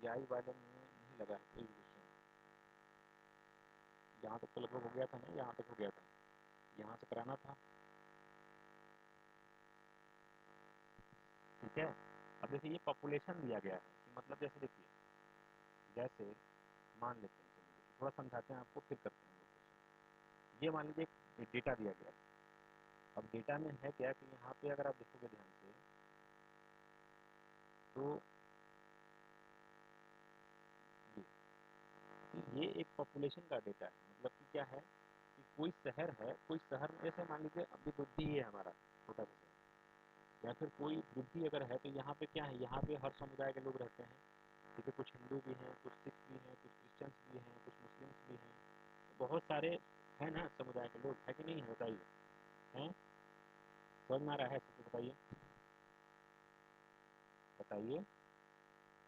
आई वाले में नहीं लगा है कोई भी क्वेश्चन। यहाँ तक तो लगभग हो गया था ना, यहाँ तक हो गया था, यहाँ से कराना था। ठीक है, अब देखिए ये पॉपुलेशन दिया गया है कि मतलब जैसे देखिए, जैसे मान लेते हैं, चलिए थोड़ा समझाते हैं आपको फिर करते हैं हम लोग क्वेश्चन। ये मान लीजिए एक डेटा दिया गया है। अब डेटा में है क्या कि यहाँ पे अगर आप देखोगे ध्यान से तो ये एक पॉपुलेशन का डेटा है। मतलब कि क्या है कि कोई शहर है, कोई शहर में जैसे मान लीजिए अभी बुद्धि है हमारा छोटा सा शहर, या फिर कोई बुद्धि अगर है तो यहाँ पे क्या है, यहाँ पे हर समुदाय के लोग रहते हैं। ठीक है, कुछ हिंदू भी हैं, कुछ सिख भी हैं, कुछ क्रिश्चियंस भी हैं, कुछ मुस्लिम्स भी हैं, तो बहुत सारे हैं ना समुदाय के लोग, है कि नहीं है बताइए? हैं? समझ में आ रहा है सबको? बताइए बताइए,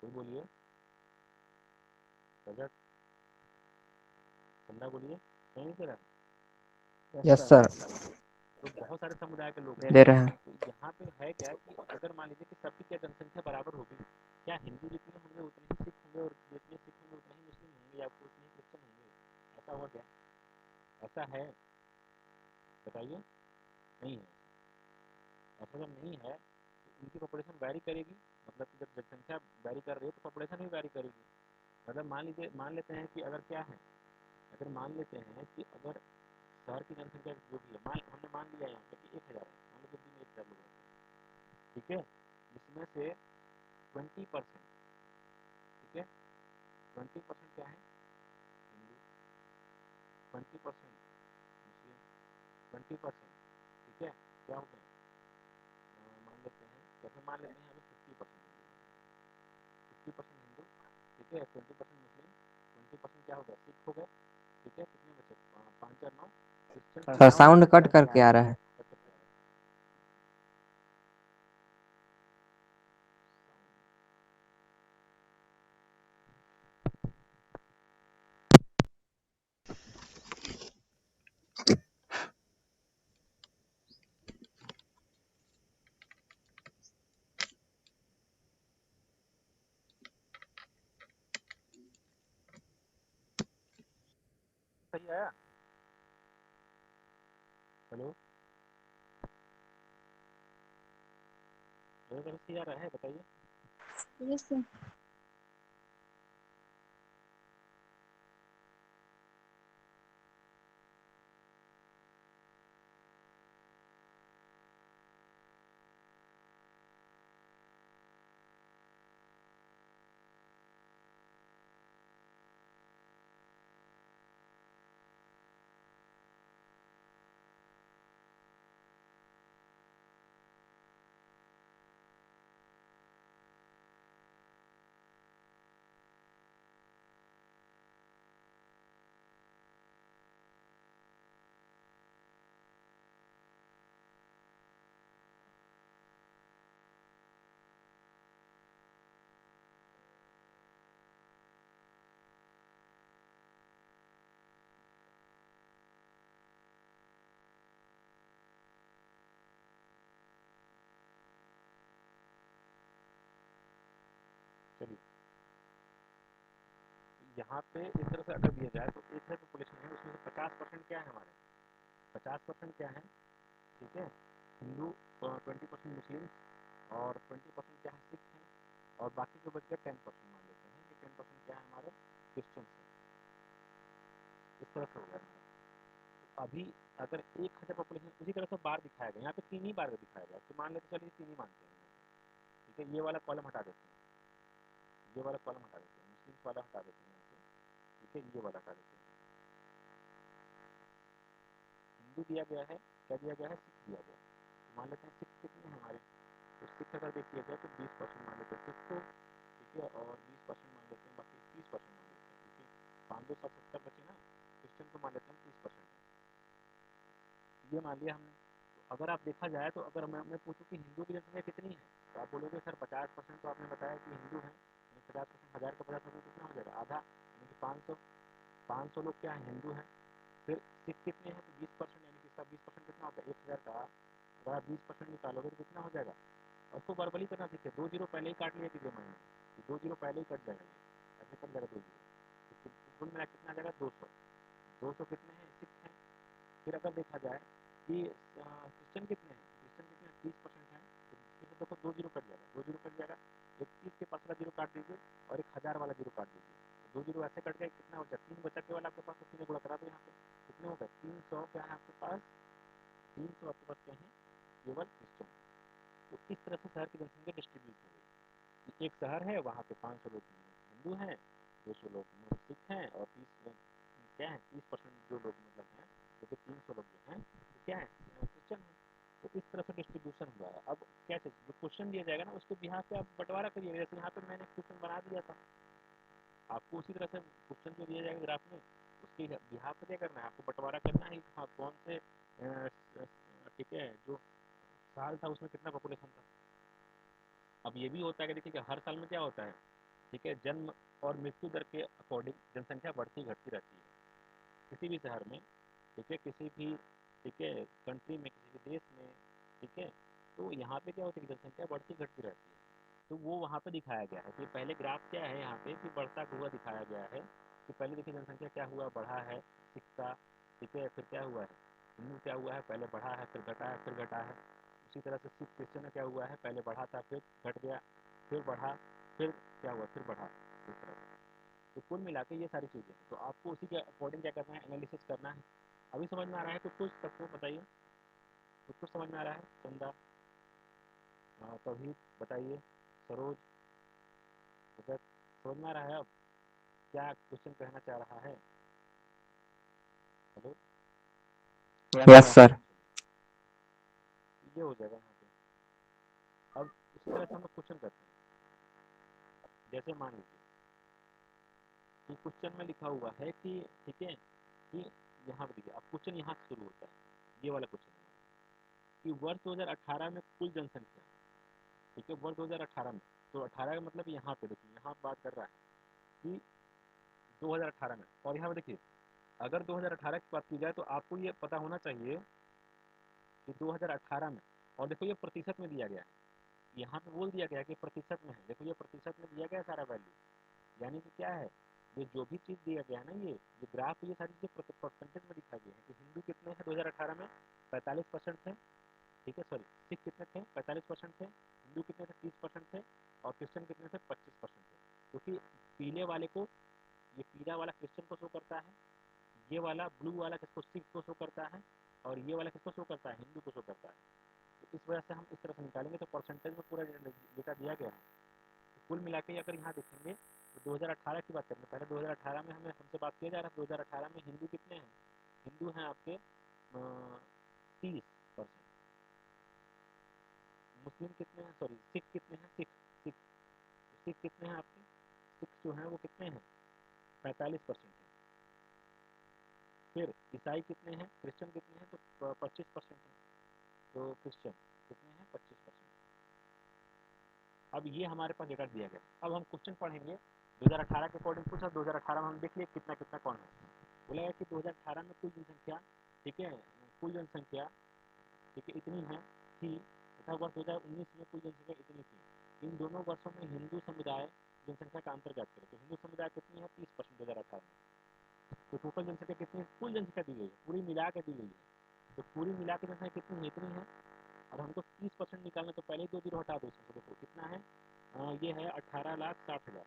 कोई बोलिए। रजत, चंदा बोलिए, नहीं दे रहा है? Yes sir. तो बहुत सारे समुदाय के लोग हैं। दे रहे हैं। तो यहाँ पे है क्या कि अगर मान लीजिए कि सबकी क्या जनसंख्या बराबर होगी, क्या हिंदू जितने होंगे उतने ही सिख होंगे, और जितने सिख होंगे उतने ही मुस्लिम होंगे, या फिर उतने ही क्रिश्चियन होंगे? ऐसा हुआ क्या? ऐसा है? बताइए। नहीं है। ऐसा जब नहीं है तो उनकी पॉपुलेशन वैरी करेगी। मतलब कि जब जनसंख्या वैरी कर रही है तो पॉपुलेशन भी वैरी करेगी। मतलब मान लेते हैं कि अगर क्या है, अगर मान लेते हैं कि अगर शहर की जनसंख्या जो भी है, हमने मान लिया यहाँ पे कि 1000 है, मान लो दिल्ली में 1000 लोग रहते हैं। ठीक है, जिसमें से 20%, ठीक है, 20% क्या है? हिंदू, 20% मुस्लिम, 20%, ठीक है, क्या होते हैं? मान लेते हैं, जैसे मान लेते हैं अभी 50% हिंदू, 50% हिंदू, ठीक है, 20% मुस्लिम, 20% क्या हो गया? सिख हो गए। ठीक है, कितने बचे? 5 और 9 Christian. Sir sound sound cut cut करके आ करके रहा आ है, रहा है। कट करके आ रहा है। सही आया? हेलो, सही आ रहा है? बताइए। Yes sir. चलिए, यहाँ पे इस तरह से अगर दिया जाए तो 1000 पॉपुलेशन है, उसमें से 50% क्या है हमारे? 50% क्या है? ठीक है, हिंदू, 20% मुस्लिम, और 20% क्या है? सिख है, और बाकी जो बच गया 10% मान लेते हैं कि 10% क्या है हमारे? क्रिश्चियंस है। इस तरह से हो गया हमारा। तो अभी अगर 1000 पॉपुलेशन उसी तरह से बार दिखाया गया, यहाँ पे 3 ही बार दिखाया गया, तो मान लेते चलिए 3 ही मानते हैं यहाँ पे। ठीक है, ये वाला कॉलम हटा देते हैं, ये वाला कॉलम हटा देते हैं, मुस्लिम्स वाला हटा देते हैं यहाँ से। ठीक है, ये वाला हटा देते हैं। हिंदू दिया गया है, क्या दिया गया है? सिख दिया गया है। तो मान लेते हैं सिख कितने हैं हमारे? तो सिख अगर देखिए जाए तो 20% मान लेते हैं सिख को। ठीक है, और 20% मान लेते हैं, बाकी 30% मान लेते हैं, क्योंकि 570 बचे ना। क्रिश्चियन को मान लेते हैं 30% है, ये मान लिया हमने। तो अगर आप देखा जाए तो अगर मैं पूछूं कि हिंदू की जनसंख्या कितनी है, तो आप बोलोगे सर 50%, तो आपने बताया कि हिंदू हैं, 50%, 1000 का 50% कितना हो जाएगा? आधा, यानी कि 500। 500 लोग क्या है? हिंदू हैं। फिर सिख कितने हैं? तो 20%, यानी कि इसका 20% कितना होता है? 1000 का अगर आप 20% निकालोगे तो कितना हो जाएगा? और उसको वर्बली करना सीखे, 2 जीरो पहले ही काट लिया कीजिए माइंड में, 2 जीरो पहले ही कट जाएगा ये। में कट जाएगा 2 जीरो, तो कुल मिला कितना आ जाएगा 200। 200 कितने हैं, सिख हैं। फिर अगर देखा जाए कि क्रिश्चियन कितने हैं, क्रिश्चियन कितने हैं 30% हैं, तो फिर देखो 2 जीरो कट जाएगा, 2 जीरो कट जाएगा, एक 30 के पास वाला जीरो काट दीजिए और एक 1000 वाला जीरो काट दीजिए, तो 2 जीरो ऐसे कट गए, कितना हो जाए 3 बचा केवल आपके पास, तो 3 गुणा करा दो यहाँ पे, कितने हो गए 300 क्या है आपके पास, 300 आपके पास क्या है केवल क्रिश्चियन। तो इस तरह से शहर की जनसंख्या डिस्ट्रीब्यूट हो गई। एक शहर है वहाँ पे 500 लोग हिंदू हैं, 200 लोग सिख हैं और 30 क्या है 30% जो लोग मतलब हैं, जो कि 300 लोग जो हैं तो क्या है क्रिश्चियन है। तो इस तरह से डिस्ट्रीब्यूशन हुआ है। अब कैसे जो क्वेश्चन दिया जाएगा ना उसके बिहार पे आप बंटवारा करिएगा, जैसे यहाँ पे मैंने क्वेश्चन बना दिया था, आपको उसी तरह से क्वेश्चन जो दिया जाएगा ग्राफ में उसके बिहार पे क्या करना है, आपको बंटवारा करना है हाँ कौन से ठीक है जो साल था उसमें कितना पॉपुलेशन था। अब ये भी होता है कि देखिए कि हर साल में क्या होता है, ठीक है जन्म और मृत्यु दर के अकॉर्डिंग जनसंख्या बढ़ती घटती रहती है किसी भी शहर में, ठीक है किसी भी ठीक है कंट्री में, किसी भी देश में, ठीक है। तो यहाँ पे क्या होती है जनसंख्या बढ़ती घटती रहती है, तो वो वहाँ पे दिखाया गया है कि पहले ग्राफ क्या है यहाँ पे कि बढ़ता हुआ दिखाया गया है कि पहले देखिए जनसंख्या क्या हुआ बढ़ा है सिक्का, ठीक है फिर क्या हुआ है हिंदू क्या हुआ है पहले बढ़ा है फिर घटा है फिर घटा है। उसी तरह से सिख क्रिश्चियन क्या हुआ है पहले बढ़ा था फिर घट गया फिर बढ़ा फिर क्या हुआ फिर बढ़ा, इस तरह से। तो कुल मिला के ये सारी चीज़ें हैं, तो आपको उसी के अकॉर्डिंग क्या करना है एनालिसिस करना है। अभी समझ में आ रहा है कुछ सबको बताइए, कुछ समझ में आ रहा है चंदा, तौहीद बताइए, सरोज, भगत, समझ में आ रहा है अब क्या क्वेश्चन कहना चाह रहा है। Hello yes sir. ये हो जाएगा यहाँ पे। अब उसी तरह से हम लोग क्वेश्चन करते हैं, जैसे मान लीजिए कि क्वेश्चन में लिखा हुआ है कि ठीक है कि यहाँ पे देखिए अब क्वेश्चन यहाँ से शुरू होता है, ये वाला क्वेश्चन है कि वर्ष 2018 में कुल जनसंख्या, ठीक है वर्ष 2018 में, तो 18 का मतलब यहाँ पे देखिए यहाँ बात कर रहा है कि 2018 में, और यहाँ पे देखिए अगर 2018 की बात की जाए तो आपको ये पता होना चाहिए कि 2018 में, और देखो ये प्रतिशत में दिया गया है, यहाँ पे बोल दिया गया है कि प्रतिशत में है, देखो ये प्रतिशत में दिया गया है सारा वैल्यू, यानी कि क्या है ये जो भी चीज़ दिया गया है ना ये ग्राफ ये सारी चीज़ें परसेंटेज में दिखा गया है कि हिंदू कितने हैं 2018 में 45% थे, ठीक है सॉरी सिख कितने थे 45% थे, हिंदू कितने थे 30% थे और क्रिश्चियन कितने थे 25% थे। क्योंकि पीले वाले को ये पीला वाला क्रिश्चियन को शो करता है, ये वाला ब्लू वाला किसको सिख को शो करता है और ये वाला किसको शो करता है हिंदू को शो करता है। तो इस वजह से हम इस तरह से निकालेंगे तो परसेंटेज में पूरा डेटा दिया गया है। तो कुल मिला के अगर यहाँ देखेंगे तो 2018 की बात करें पहले 2018 में हमें हमसे बात किया जा रहा है 2018 में हिंदू कितने हैं, हिंदू हैं आपके 30%, मुस्लिम कितने हैं सॉरी सिख कितने हैं सिख सिख सिख कितने हैं आपके, सिख जो हैं वो कितने हैं 45% है। फिर ईसाई कितने हैं क्रिश्चियन कितने हैं तो 25% है, तो क्रिश्चियन कितने हैं 25%। अब ये हमारे पास डेटा दिया गया, अब हम क्वेश्चन पढ़ेंगे 2018 के अकॉर्डिंग पूछा 2018 में हम देख लिए कितना कितना कौन है, बोला है कि 2018 में कुल जनसंख्या, ठीक है कुल जनसंख्या ठीक है इतनी है थी तथा वर्ष 2019 में कुल जनसंख्या इतनी थी। इन दोनों वर्षों में हिंदू समुदाय जनसंख्या का अंतर ज्ञात करें, तो हिंदू समुदाय कितनी है 30% 2018 में, तो टोटल जनसंख्या कितनी है कुल जनसंख्या दी गई है पूरी मिला के दी गई है, तो पूरी मिला के जनसंख्या कितनी है इतनी है, और हमको 30% निकालना तो पहले ही 2 जीरो हटा दो इसमें से, देखो कितना है ये है 18,60,000,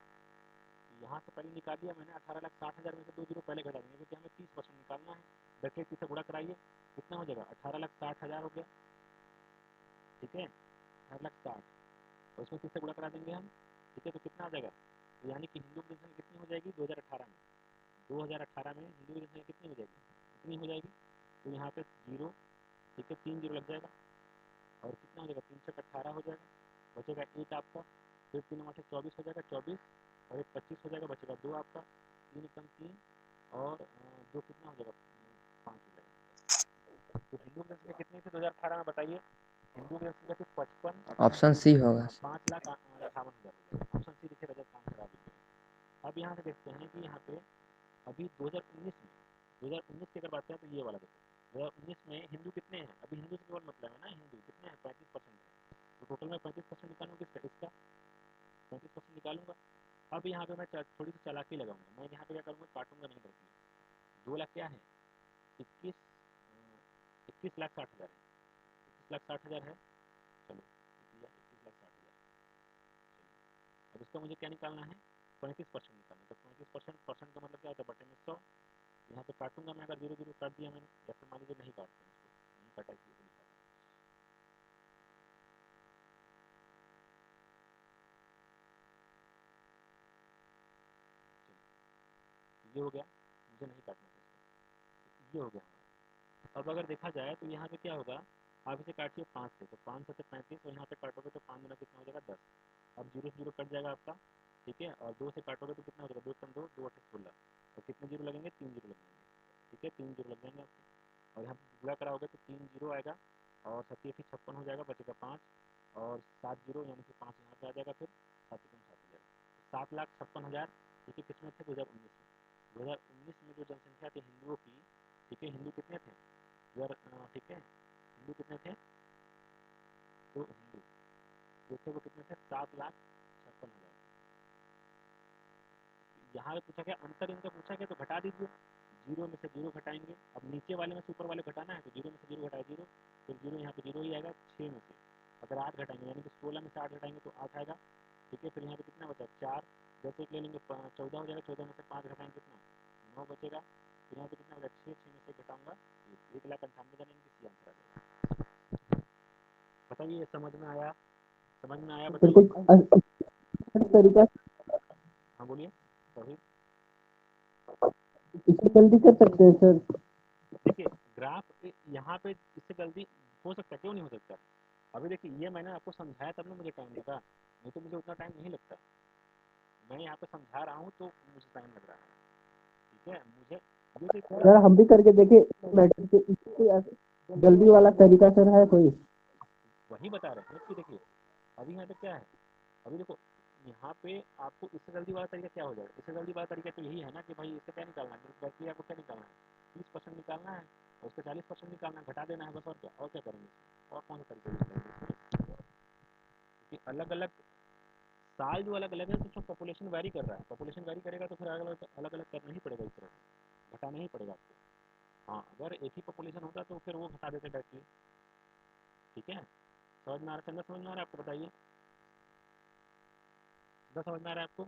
यहाँ से पहले निकाल दिया मैंने 18,60,000 में से 2 जीरो पहले घटा देंगे क्योंकि हमें 30% निकालना है, ब्रैकेट से गुणा कराइए कितना हो जाएगा 18,60,000 हो गया, ठीक है 18,60,000 और उसमें 30 से गुणा करा देंगे हम, ठीक है तो कितना आ जाएगा, तो यानी कि हिंदू की जनसंख्या कितनी हो जाएगी 2018 में, 2018 में हिंदू की जनसंख्या कितनी हो जाएगी कितनी हो जाएगी, तो यहाँ पे जीरो, ठीक है 3 जीरो लग जाएगा और कितना हो जाएगा 3 से 18 हो जाएगा, बचेगा 1 आपका, फिर 3 8 24 हो जाएगा 24 और 1 25 हो जाएगा, बचेगा 2 आपका, 3 कम 3 और 2 कितना हो जाएगा 5 हो जाएगा। तो हिंदू की जनसंख्या कितनी थी 2018 में बताइए, हिंदू की जनसंख्या थी 55, ऑप्शन सी होगा। 5,58,000 हो जाएगा, ऑप्शन सी लिखे रजत काम खराब हो गया। अब यहाँ से देखते हैं कि यहाँ पे अभी 2019 में 2019 की अगर बात करें तो ये वाला देखो 2019 में हिंदू कितने हैं, अभी हिंदू से केवल मतलब है ना हिंदू कितने हैं 35% है, तो टोटल में 35% निकालूंगा किसका इसका 35% निकालूंगा। अब अब यहाँ पे मैं थोड़ी सी चालाकी लगाऊंगा, मैं यहाँ पे क्या करूँगा, काटूंगा नहीं डायरेक्टली। 2 लाख क्या है, 21 21,60,000 है, 21,60,000 है। चलो 21,60,000। अब इसका मुझे क्या निकालना है, 35% निकालना है। तो 35% परसेंट का मतलब क्या होता है, बटे में 100। यहाँ पे काटूंगा मैं, अगर 0 0 काट दिया मैंने, या फिर मान लीजिए नहीं काटते हैं इसको, नहीं काटा इसलिए तो लिखा था। ये हो गया, मुझे नहीं काटना था इसको, ये हो गया हमारा। अब अगर देखा जाए तो यहाँ पे क्या होगा, आप इसे काटिए 5 से, तो 5 से 35, और यहाँ पे काटोगे तो 5 गुना कितना हो जाएगा, 10। अब 0 से 0 कट जाएगा आपका, ठीक है। और 2 से काटोगे तो कितना हो जाएगा, 2 कम 2, 2 8 16, और कितने जीरो लगेंगे, 3 जीरो लग जाएंगे, ठीक है, 3 जीरो लग जाएंगे आपके। और यहाँ पे गुणा कराओगे तो 3 जीरो आएगा, और 57 हो जाएगा, बचेगा 5, और 7 जीरो यानी कि 5 यहाँ पे आ जाएगा, फिर 7 7 हो जाएगा, 7,56,000। ठीक है, किसमें थे, 2019 में। 2019 में जो जनसंख्या थी हिंदुओं की, ठीक है, हिंदू कितने थे, ठीक है, हिंदू कितने थे, तो हिंदू जो थे वो कितने थे, 7,56,000। यहाँ पे पूछा गया अंतर इनका, पूछा गया तो घटा दीजिए, 0 में से 0 घटाएंगे। अब नीचे वाले में से ऊपर वाले घटाना है, तो 0 में से 0 घटाए 0, फिर 0 यहाँ पे 0 ही आएगा। 6 में से अगर 8 घटाएंगे, यानी कि 16 में से 8 घटाएंगे तो 8 आएगा, ठीक है। फिर यहाँ पे कितना बचा, 4, 10 एक ले लेंगे, 14 हो जाएगा, 14 में से 5 घटाएंगे कितना, 9 बचेगा। फिर यहाँ पे कितना बचा, 6, 6 में से घटाऊंगा, 1,98,000, यानी कि सी आंसर आ जाएगा। बताइए, समझ में आया, समझ में आया, फिर बताइए। कुछ तरीका हाँ बोलिए, सही। इससे जल्दी कर सकते हैं सर। देखिए ग्राफ यहाँ पे इससे जल्दी हो सकता है, क्यों नहीं हो सकता। अभी देखिए ये मैंने आपको समझाया तब ना मुझे टाइम लगा, नहीं तो मुझे उतना टाइम नहीं लगता। मैं यहाँ पे समझा रहा हूँ तो मुझे टाइम लग रहा है, ठीक है। मुझे ये चीज़ पूरा सर हम भी करके देखे मैटर से, इससे जल्दी वाला तरीका सर है कोई? वही बता रहे हैं कि देखिए अभी यहाँ पे क्या है, अभी देखो यहाँ पे आपको इससे जल्दी वाला तरीका क्या हो जाएगा, इससे जल्दी वाला तरीका तो यही है ना कि भाई इससे क्या निकालना है, बैटरी आपको क्या निकालना है, 30% निकालना है, और उसका 40% निकालना है, घटा देना है बस, और क्या, और क्या करेंगे इसमें, और कौन सा तरीका यूज करेंगे, क्योंकि अलग अलग साल जो अलग अलग है तो पॉपुलेशन वैरी कर रहा है, पॉपुलेशन वैरी करेगा तो फिर अलग अलग करना ही पड़ेगा, इस तरह से घटाना ही पड़ेगा आपको। हाँ अगर एक ही पॉपुलेशन होता तो फिर वो घटा देते डायरेक्टली, ठीक है। समझ में आ रहा है, समझ में आ रहा है आपको, बताइए, समझ में आ रहा है आपको।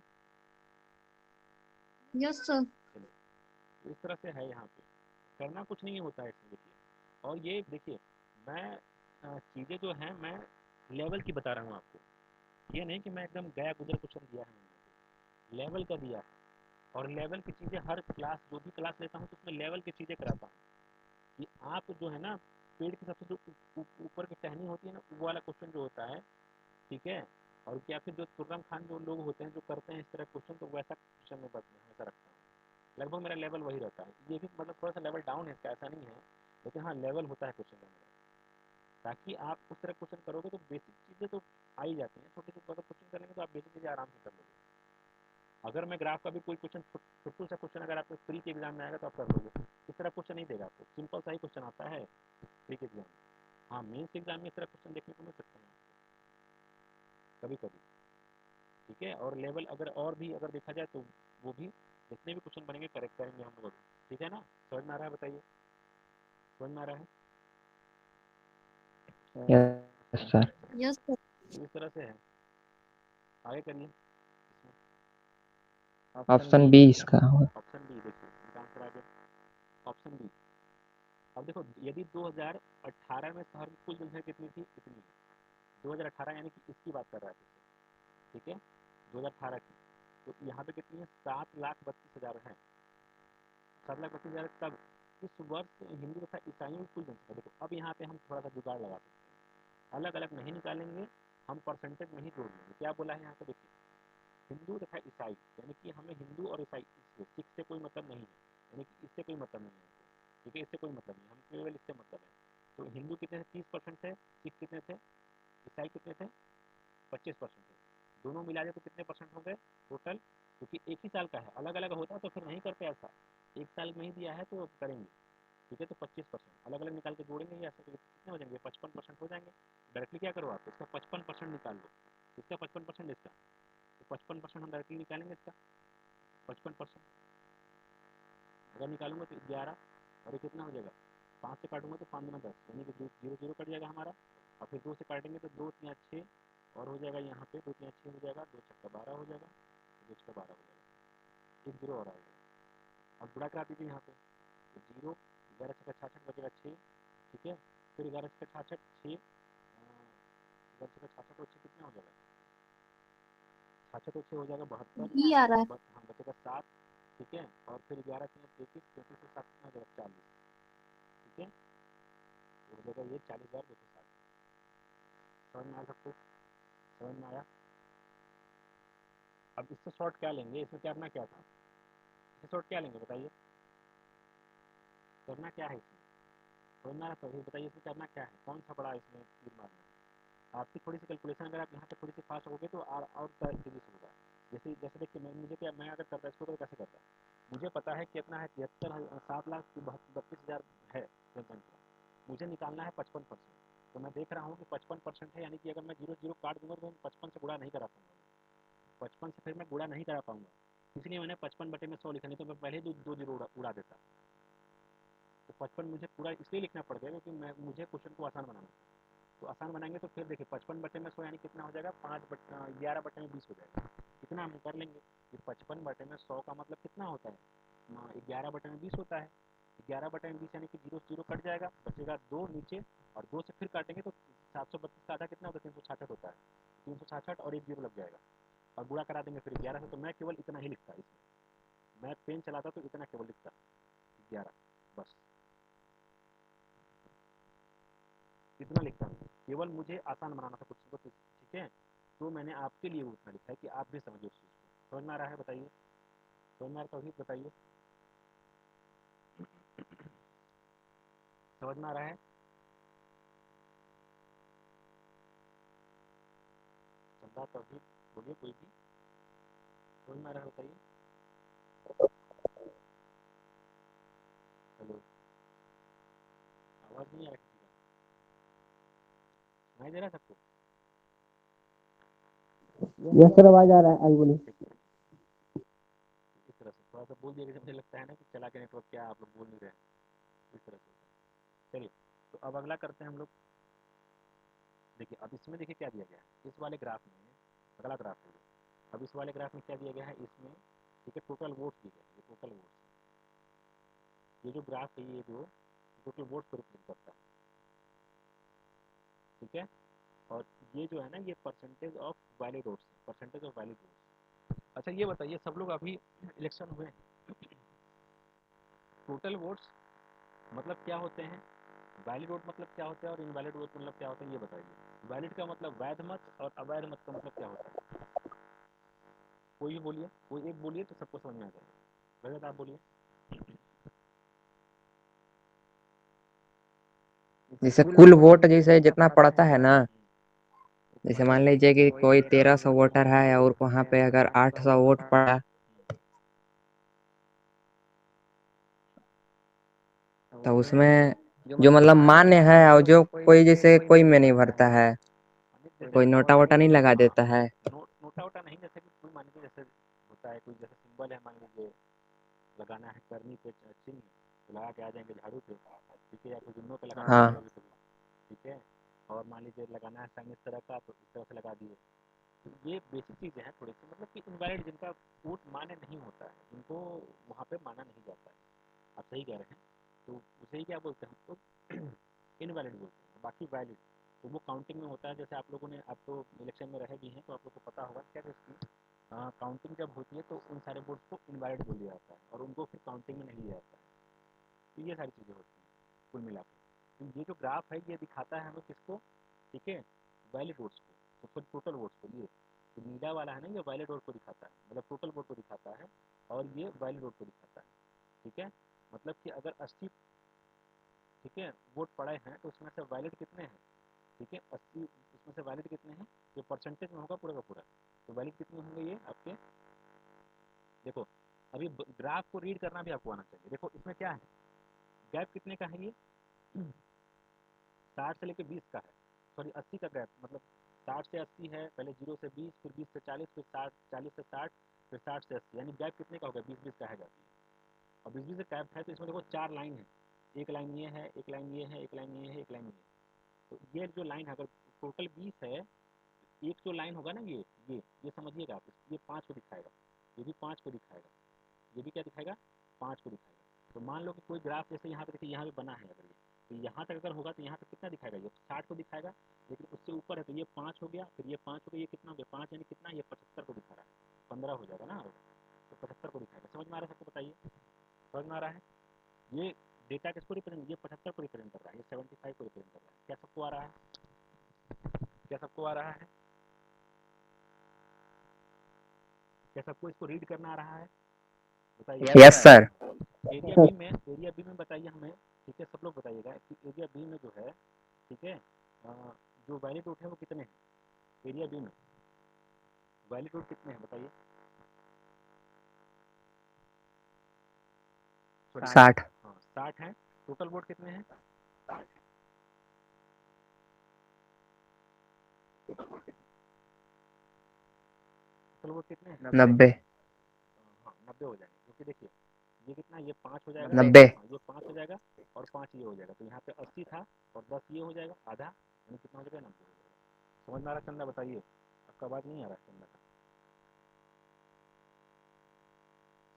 Yes sir. चलिए, तो इस तरह से है, यहाँ पे करना कुछ नहीं होता है इसमें, देखिए। और ये देखिए मैं चीज़ें जो हैं मैं लेवल की बता रहा हूँ आपको, ये नहीं कि मैं एकदम गया गुजर क्वेश्चन दिया है मैंने, लेवल का दिया है। और लेवल की चीज़ें हर क्लास, जो भी क्लास लेता हूँ तो उसमें लेवल की चीज़ें कराता हूँ। कि आप जो है ना, पेड़ की सबसे जो ऊपर की टहनी होती है ना, वो वाला क्वेश्चन जो होता है, ठीक है। और क्या फिर जो तुर्रम खान जो लोग होते हैं जो करते हैं इस तरह क्वेश्चन, तो वैसा क्वेश्चन मैं हमेशा रखता हूँ। लगभग मेरा लेवल वही रहता है, ये भी मतलब थोड़ा सा लेवल डाउन है इसका, ऐसा नहीं है, लेकिन हाँ लेवल होता है क्वेश्चन का मेरा, ताकि आप उस तरह क्वेश्चन करोगे तो बेसिक चीज़ें तो आ ही जाती हैं, छोटे छोटे अगर क्वेश्चन करेंगे तो आप बेसिक चीज़ें आराम से कर लोगे। अगर मैं ग्राफ का भी कोई क्वेश्चन, छोटू सा क्वेश्चन अगर आपको फ्री के एग्जाम में आएगा तो आप कर लोगे, इस तरह क्वेश्चन नहीं देगा आपको, सिंपल सा ही क्वेश्चन आता है फ्री के एग्जाम में। हाँ मेंस एग्जाम में इस तरह क्वेश्चन देखने को मिल सकते हैं आपको कभी कभी, ठीक है। और लेवल अगर और भी अगर देखा जाए तो वो भी जितने भी क्वेश्चन बनेंगे करेक्ट करेंगे हम लोग, ठीक है ना। समझ में आ रहा है, बताइए, समझ में आ रहा है। Yes sir. Yes sir. तो इस तरह से है, आगे करिए इसमें। ऑप्शन बी इसका होगा। ऑप्शन बी देखिए, इनका आंसर आ गया, ऑप्शन बी। अब देखो यदि 2018 में शहर की कुल जनसंख्या कितनी थी, कितनी है, 2018 यानी कि इसकी बात कर रहा है, ठीक है, 2018 की। तो यहाँ पे कितनी है, 7,32,000 है, 7,32,000 तब इस वर्ष हिंदू तथा ईसाइयों की कुल जनसंख्या। देखो अब यहाँ पे हम थोड़ा सा जुगाड़ लगा सकते हैं, अलग अलग नहीं निकालेंगे, हम परसेंटेज में ही जोड़ लेंगे। क्या बोला है यहाँ पे, देखिए हिंदू तथा ईसाई, यानी कि हमें हिंदू और ईसाई, सिख से कोई मतलब नहीं है, यानी कि इससे कोई मतलब नहीं है हमको, ठीक है, इससे कोई मतलब नहीं, हम केवल इससे मतलब है। तो हिंदू कितने थे, 30% थे, सिख कितने थे, ईसाई कितने थे, 25% थे। दोनों मिला दे तो कितने परसेंट हो गए टोटल, क्योंकि एक ही साल का है, अलग अलग होता तो फिर नहीं करते ऐसा, एक साल में ही दिया है तो करेंगे, ठीक है। तो 25% अलग अलग निकाल के जोड़ेंगे, या कितने हो जाएंगे, 55% हो जाएंगे। डायरेक्टली क्या करो आप, इसका 55% निकाल लो, इसका 55% इसका, तो 55% हम डायरेक्टली निकालेंगे इसका, 55%। अगर निकालूंगा तो 11, और ये कितना हो जाएगा, 5 से काटूंगा तो 5 दूना 10, यानी कि 0 0 कट जाएगा हमारा, और फिर 2 से काटेंगे तो 2 3 6, और हो जाएगा यहाँ पे 2 3 6 हो जाएगा, 2 6 12 हो जाएगा, 2 6 12 हो जाएगा, एक 0 और आ जाएगा। अब गुणा करा दीजिए यहाँ पे, तो 0, 11 छक्का 66 बचेगा 6, ठीक है। फिर 11 छक्का 66 6, 11 छक्का 66 और 6 कितना हो जाएगा, 66 और 6 हो जाएगा 72, जी आ रहा है। हाँ बचेगा 7, ठीक है। और फिर 11 3 33, 33 से 7 कितना हो जाएगा 40, ठीक है। तो हो जाएगा ये 40,260। समझ में आया सबको, समझ में आया। अब इससे शॉर्ट क्या लेंगे, इसमें करना क्या था, इससे शॉर्ट क्या लेंगे बताइए, करना क्या है इसमें, समझ में आया। तो बताइए इसमें करना क्या है, कौन सा बड़ा इसमें तीर मारना है। आपकी थोड़ी सी कैलकुलेशन अगर आप यहाँ पे थोड़ी सी फास्ट होगे तो और तेजी से होगा। जैसे जैसे देखिए मुझे क्या, मैं अगर करता इसको तो कैसे करता, मुझे पता है कितना है, 7,32,000 है जनसंख्या, मुझे निकालना है 55%। तो मैं देख रहा हूँ कि 55% है, यानी कि अगर मैं 0 0 काट दूंगा तो 55 से गुणा नहीं करा पाऊंगा, 55 से फिर मैं गुणा नहीं करा पाऊंगा, इसलिए मैंने 55/100 लिखा, नहीं तो मैं पहले 2 0 उड़ा देता। तो 55 मुझे पूरा इसलिए लिखना पड़ गया क्योंकि मुझे क्वेश्चन को आसान बनाना था। तो आसान बनाएंगे तो फिर देखिए 55/100 यानी कितना हो जाएगा, 11/20 हो जाएगा, कितना हम कर लेंगे कि 55/100 का मतलब कितना होता है, 11/20 होता है। 11/20 यानी कि 0 0 कट जाएगा, बचेगा 2 नीचे, और 2 से फिर काटेंगे तो 732 का आधा कितना होता है, 366 होता है, 366 और 1 0 लग जाएगा, और गुणा करा देंगे फिर 11 से। तो मैं केवल इतना ही लिखता इसमें, मैं पेन चलाता तो इतना केवल लिखता 11, बस इतना लिखता हूँ, केवल मुझे आसान बनाना था क्वेश्चन को, ठीक है। तो मैंने आपके लिए उतना लिखा है कि आप भी समझिए उस चीज़ को। समझ में आ रहा है बताइए, समझ में आ रहा है तो बताइए, समझ में आ रहा है। चंदा तौहीद बोलिए कोई भी, समझ में आ रहा है बताइए। हेलो, आवाज़ नहीं आ रहा किसी का, सुनाई दे रहा है सबको। यस सर, आवाज आ रहा है, आई बोलिए। ठीक है, इस तरह से थोड़ा सा बोल दिया, मुझे लगता है ना कि चला के नेटवर्क क्या आप लोग बोल नहीं रहे हैं, इस तरह से होता है। चलिए, तो अब अगला करते हैं हम लोग। देखिए अब इसमें देखिए क्या दिया गया है, इस वाले ग्राफ में, अगला ग्राफ है ये। अब इस वाले ग्राफ में क्या दिया गया है, इसमें ठीक है टोटल वोट्स दिए गए हैं, ये टोटल वोट्स, ये जो ग्राफ है ये जो टोटल वोट्स को रिप्रेजेंट करता है, ठीक है। और ये जो है ना, ये percentage of valid votes, percentage of valid votes. अच्छा ये बताइए, सब लोग अभी इलेक्शन हुए हैं, टोटल वोट्स मतलब क्या होते हैं, वैलिड वोट मतलब क्या होता है, और इनवैलिड वोट मतलब क्या होता है, ये बताइए। वैलिड का मतलब वैध मत, और अवैध मत का मतलब क्या होता है, कोई भी बोलिए, कोई एक बोलिए तो सबको समझ में आ जाएगा। रजत आप बोलिए। जैसे कुल वोट जैसे जितना पड़ता है ना, जैसे मान मान लीजिए लीजिए कि कोई कोई 1300 1300 वोटर वोटर है है, और और वहाँ वहाँ पे पे अगर अगर 800 800 वोट वोट पड़ा, तो तो उसमें उसमें जो जो मतलब मतलब मान्य मान्य है, है, और और जो जो कोई कोई जैसे जैसे कोई कोई में में नहीं नहीं भरता भरता है, है, जैसे कोई नोटा नोटा वोटा वोटा नहीं नहीं लगा हाँ, देता है। नोटा वोटा नहीं, जैसे कि कोई मान लीजिए जैसे होता है, कोई जैसे सिंबल है, मान लीजिए लगाना है करनी पे चिन्ह, तो लगा के आ जाएंगे झाड़ू पे, ठीक है, या कोई जुम्मों पे लगा देंगे हाँ कभी कभी, ठीक है। और मान लीजिए लगाना है साइन इस तरह का, तो इस तरह से लगा दिए। तो ये बेसिक चीज़ें हैं थोड़ी सी, मतलब कि इनवैलिड, जिनका वोट मान्य नहीं होता है, जिनको वहाँ पे माना नहीं जाता है, आप सही कह रहे हैं। तो उसे ही क्या बोलते हैं हम लोग, इनवैलिड बोलते हैं। बाकी वैलिड तो वो काउंटिंग में होता है, जैसे आप लोगों ने, आप तो इलेक्शन में रहे भी हैं तो आप लोग को पता होगा क्या इसकी काउंटिंग जब होती है तो उन सारे वोट्स को इनवैलिड बोल दिया जाता है, और उनको फिर काउंटिंग में नहीं लिया जाता है। तो ये सारी चीज़ें होती हैं कुल मिला के। तो ये जो ग्राफ है ये दिखाता है हमें किसको, ठीक है, वैलिड वोट्स को, तो फिर टोटल वोट्स को, ये तो नीला वाला है ना, ये वैलिड वोट को दिखाता है, मतलब टोटल वोट को दिखाता है, और ये वैलिड वोट को दिखाता है, ठीक है। मतलब कि अगर 80 ठीक है वोट पड़े हैं तो उसमें से वैलिड कितने हैं, ठीक है 80, उसमें से वैलिड कितने हैं, जो परसेंटेज में होगा पूरा का पूरा, तो वैलिड कितने होंगे ये आपके। देखो अभी ग्राफ को रीड करना भी आपको आना चाहिए। देखो इसमें क्या है, गैप कितने का है ये, 60 से लेकर 20 का है, सॉरी 80 का गैप, मतलब 60 से 80 है, पहले 0 से 20, फिर 20 से 40, फिर 60, 40 से 60, फिर 60 से 80, यानी गैप कितने का होगा, 20-20 का है जाती है। और 20-20 का गैप है तो इसमें देखो 4 लाइन है, एक लाइन ये है, एक लाइन ये है, एक लाइन ये है, एक लाइन ये है। तो ये जो लाइन है अगर टोटल 20 है, एक जो लाइन होगा ना ये समझिएगा आप, ये 5 को दिखाएगा, ये भी 5 को दिखाएगा, ये भी क्या दिखाएगा, 5 को दिखाएगा। तो मान लो कि कोई ग्राफ जैसे यहाँ पे देखिए, यहाँ पे बना है अगर ये, तो यहाँ तक अगर होगा तो यहाँ पे कितना दिखाएगा, ये 60 को दिखाएगा, लेकिन उससे ऊपर है तो ये 5 हो गया, फिर ये 5 हो गया, ये कितना हो गया, 5 यानी कितना, ये 75 को दिखा रहा है, 15 हो जाएगा ना, तो 75 को दिखाएगा। समझ में आ रहा है सबको, बताइए समझ में आ रहा है। ये डेटा किसको रिप्रेजेंट, ये 75 को रिप्रेजेंट कर रहा है, ये 75 को रिप्रेजेंट कर रहा है। क्या सबको आ रहा है, क्या सबको आ रहा है, क्या सबको इसको रीड करना आ रहा है, बताइए। Yes sir. एरिया बी में बताइए हमें, ठीक है, सब लोग बताइएगा कि एरिया बी में जो है, ठीक है, जो वैलिड रूट है वो कितने हैं एरिया बी में, वैलिड रूट कितने हैं बताइए। 60। हाँ 60 है। टोटल वोट कितने हैं, टोटल वोट कितने हैं, 90। हाँ 90 हो जाएंगे, क्योंकि देखिए ये कितना, ये 5 हो जाएगा, 90। हाँ ये 5 हो जाएगा और 5 ये हो जाएगा, तो यहाँ पे 80 था और 10 ये हो जाएगा, आधा, यानी कितना हो जाएगा, 90 हो जाएगा। समझ में आ रहा चंदा, बताइए, आपका आवाज़ नहीं आ रहा चंदा का,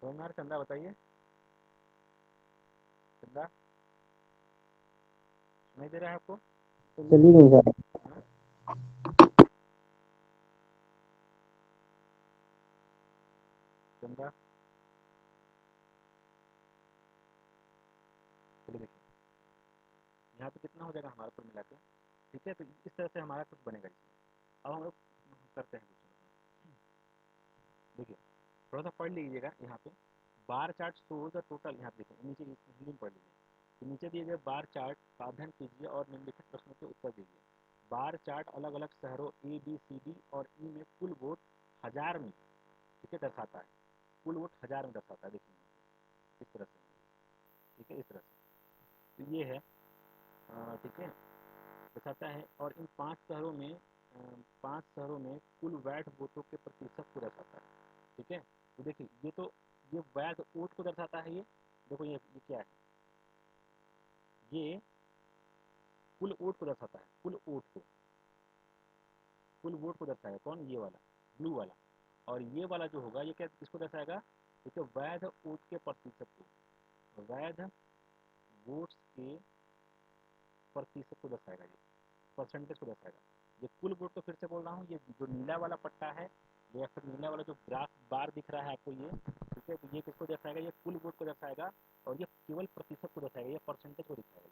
समझ में आ रहा चंदा, बताइए चंदा, नहीं दे रहा है आपको, चली गई सर। हाँ? चंदा, चलिए देखिए यहाँ पे कितना हो जाएगा हमारा कुल मिला के, ठीक है, तो इस तरह से हमारा कुछ बनेगा इसमें। अब हम लोग करते हैं कुछ, देखिए थोड़ा सा पढ़ लीजिएगा यहाँ पे, bar chart shows the total, यहाँ पे देखिए नीचे हिंदी में पढ़ लीजिए, तो नीचे दिए गए बार चार्ट का अध्ययन कीजिए और निम्नलिखित प्रश्नों के उत्तर दीजिए। बार चार्ट अलग अलग शहरों ए बी सी डी और ई में कुल वोट 1000 में, ठीक है, दर्शाता है, कुल वोट 1000 में दर्शाता है, देखिए यहाँ पे इस तरह से, ठीक है, इस तरह से, तो ये है, ठीक है, दर्शाता है। और इन 5 शहरों में कुल वैध वोटों के प्रतिशत को दर्शाता है, ठीक है। तो देखिए ये तो, ये वैध वोट को दर्शाता है, ये देखो ये क्या है, ये कुल वोट को दर्शाता है, कुल वोट को, कुल वोट को दर्शाएगा कौन, ये वाला ब्लू वाला, और ये वाला जो होगा ये क्या किसको दर्शाएगा, देखिए वैध वोट के प्रतिशत को, वैध वोट्स के प्रतिशत को दर्शाएगा, ये परसेंटेज को दर्शाएगा। ये कुल वोट तो फिर से बोल रहा हूँ, ये जो नीला वाला पट्टा है, या फिर नीला वाला जो ग्राफ बार दिख रहा है आपको ये, ठीक है, तो ये किसको दर्शाएगा, ये कुल वोट को दर्शाएगा, और ये केवल प्रतिशत को दर्शाएगा, ये परसेंटेज को दिखाएगा,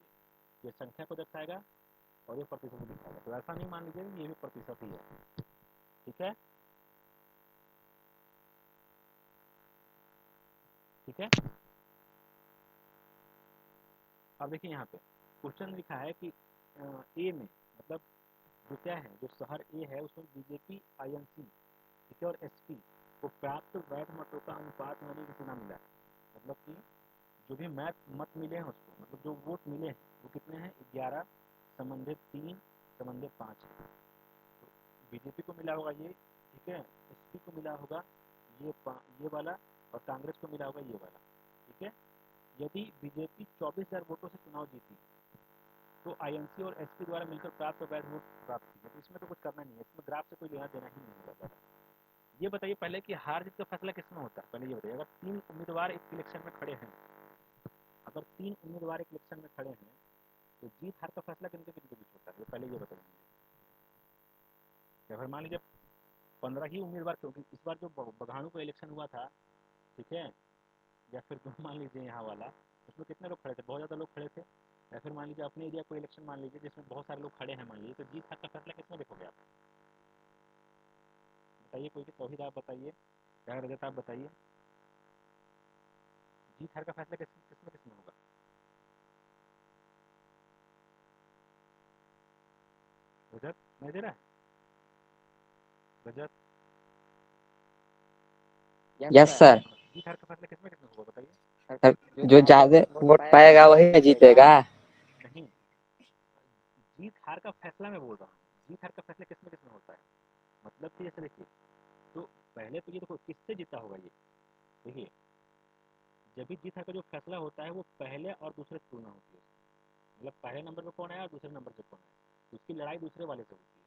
ये संख्या को दर्शाएगा और ये प्रतिशत को दिखाएगा। तो ऐसा नहीं मान लीजिए ये भी प्रतिशत ही है, ठीक है, ठीक है। अब देखिए यहाँ पे क्वेश्चन लिखा है कि ए में, मतलब जो क्या है, जो शहर ए है उसमें बीजेपी आईएनसी, ठीक है, और एसपी को प्राप्त वैध मतों का अनुपात यानी कितना मिला है, मतलब कि जो भी मत मिले हैं उसको, मतलब जो वोट मिले हैं वो कितने हैं, 11 संबंधित 3 संबंधित 5 है। तो बीजेपी को मिला होगा ये, ठीक है, एसपी को मिला होगा ये वाला, और कांग्रेस को मिला होगा ये वाला, ठीक है। यदि बीजेपी 24,000 वोटों से चुनाव जीती तो आईएनसी और एसपी द्वारा मिलकर प्राप्त वैध वोट प्राप्त की, तो इसमें तो कुछ करना नहीं है, इसमें ग्राफ से कोई लेना देना ही नहीं होगा। ये बताइए पहले कि हार जीत का फैसला किसमें होता है, पहले ये बताइए, अगर 3 उम्मीदवार एक इलेक्शन में खड़े हैं, अगर 3 उम्मीदवार एक इलेक्शन में खड़े हैं तो जीत हार का फैसला किनके बीच होता है, पहले ये बताइए। या फिर मान लीजिए 15 ही उम्मीदवार, क्योंकि इस बार जो बघाणु का इलेक्शन हुआ था, ठीक है, या फिर मान लीजिए यहाँ वाला, उसमें कितने लोग खड़े थे, बहुत ज़्यादा लोग खड़े थे। या फिर मान लीजिए अपने एरिया को इलेक्शन मान लीजिए जिसमें बहुत सारे लोग खड़े हैं मान लीजिए, तो जीत हार का फैसला किसमें देखोगे आप, बताइए, कोई भी तौहीद आप बताइए, क्या रजत आप बताइए, जीत हार का फैसला किसमें होगा, रजत नहीं दे रहा है, रजत, यस सर। जीत हार का फैसला किसमें होगा बताइए। जो ज्यादा वोट पाएगा वही जीतेगा। नहीं, जीत हार का फैसला मैं बोल रहा हूँ, जीत हार का फैसला किसमें किसमें होता है, मतलब कि जैसे देखिए, तो पहले तो ये देखो किससे जीता होगा ये, देखिए जब भी जीत हार का जो फैसला होता है वो पहले और दूसरे से तुलना होती है, मतलब पहले नंबर पे कौन आया और दूसरे नंबर पे कौन आया, उसकी लड़ाई दूसरे वाले से होती है,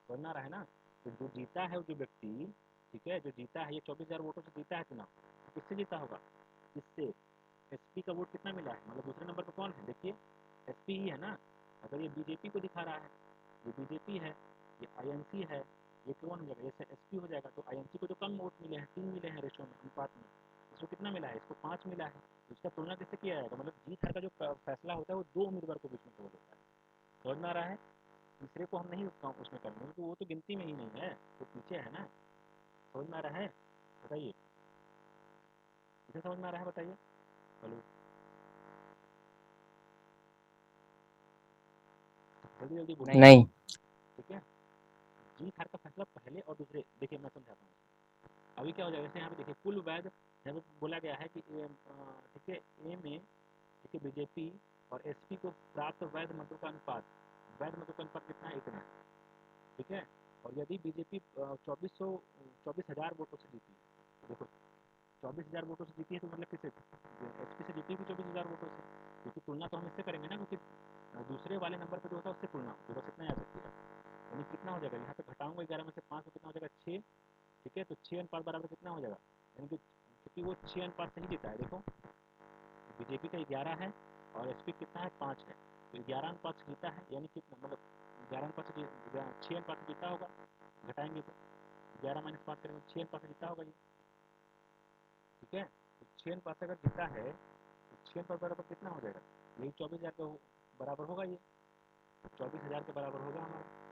समझ रहा है ना। तो जो जीता है जो व्यक्ति, ठीक है, जो जीता है ये 24,000 वोटों से जीता है चुनाव, किससे जीता होगा, इससे एसपी का वोट कितना मिला है, मतलब दूसरे नंबर पर कौन है, देखिए एसपी ही है ना। अगर ये बीजेपी को दिखा रहा है, ये बीजेपी है, ये आईएनसी है, ये कौन हो जाएगा, ये एसपी हो जाएगा। तो आईएनसी को जो कम वोट मिले हैं 3 मिले हैं रेशो में, अनुपात में, इसको कितना मिला है, इसको 5 मिला है, तो इसका तुलना किससे किया जाएगा, मतलब जीत हार का जो फैसला होता है वो 2 उम्मीदवार के बीच में केवल होता है, समझ में आ रहा है। तीसरे को हम नहीं उसमें करेंगे क्योंकि वो तो गिनती में ही नहीं है, तो पीछे है ना, समझ में आ रहा है, बताइए, इसे समझ में आ रहा है, बताइए, हेलो, जल्दी जल्दी बोलिए, नहीं। ठीक है। जीत हार का फैसला पहले और दूसरे, देखिए मैं समझाता हूँ, अभी क्या हो जाएगा, जैसे यहाँ पे देखिए कुल वैध, यहाँ पे बोला गया है कि ठीक है ए में, ठीक है, बीजेपी और एसपी को प्राप्त वैध मतों का अनुपात, वैध मतों का अनुपात कितना है, इतना है, ठीक है। और यदि बीजेपी 24,000 वोटों से जीती, देखो 24,000 वोटों से जीती है, तो मतलब किससे, एसपी से जीती भी 24,000 वोटों से, क्योंकि तुलना तो हम इससे करेंगे ना, क्योंकि दूसरे वाले नंबर पर जो होता है उससे तुलना होती है, बस इतना याद रखिएगा। यानी कितना हो जाएगा, यहाँ पे घटाऊंगा 11 में से 5 तो कितना हो जाएगा 6, ठीक है। तो 6 अनुपात बराबर कितना हो जाएगा, यानी कि क्योंकि वो 6 अनुपात से ही जीता है, देखो बीजेपी का 11 है और एसपी कितना है 5 है, तो 11 अनुपात से जीता है, यानी कितना, मतलब 11 अनुपात से 6 अनुपात से जीता होगा, घटाएंगे तो 11 माइनस 5 करेंगे 6 अनुपात से जीता होगा ये, ठीक है। तो 6 अनुपात से अगर जीता है तो 6 अनुपात बराबर कितना हो जाएगा, यही 24,000 के बराबर होगा, ये 24,000 के बराबर होगा हमारा।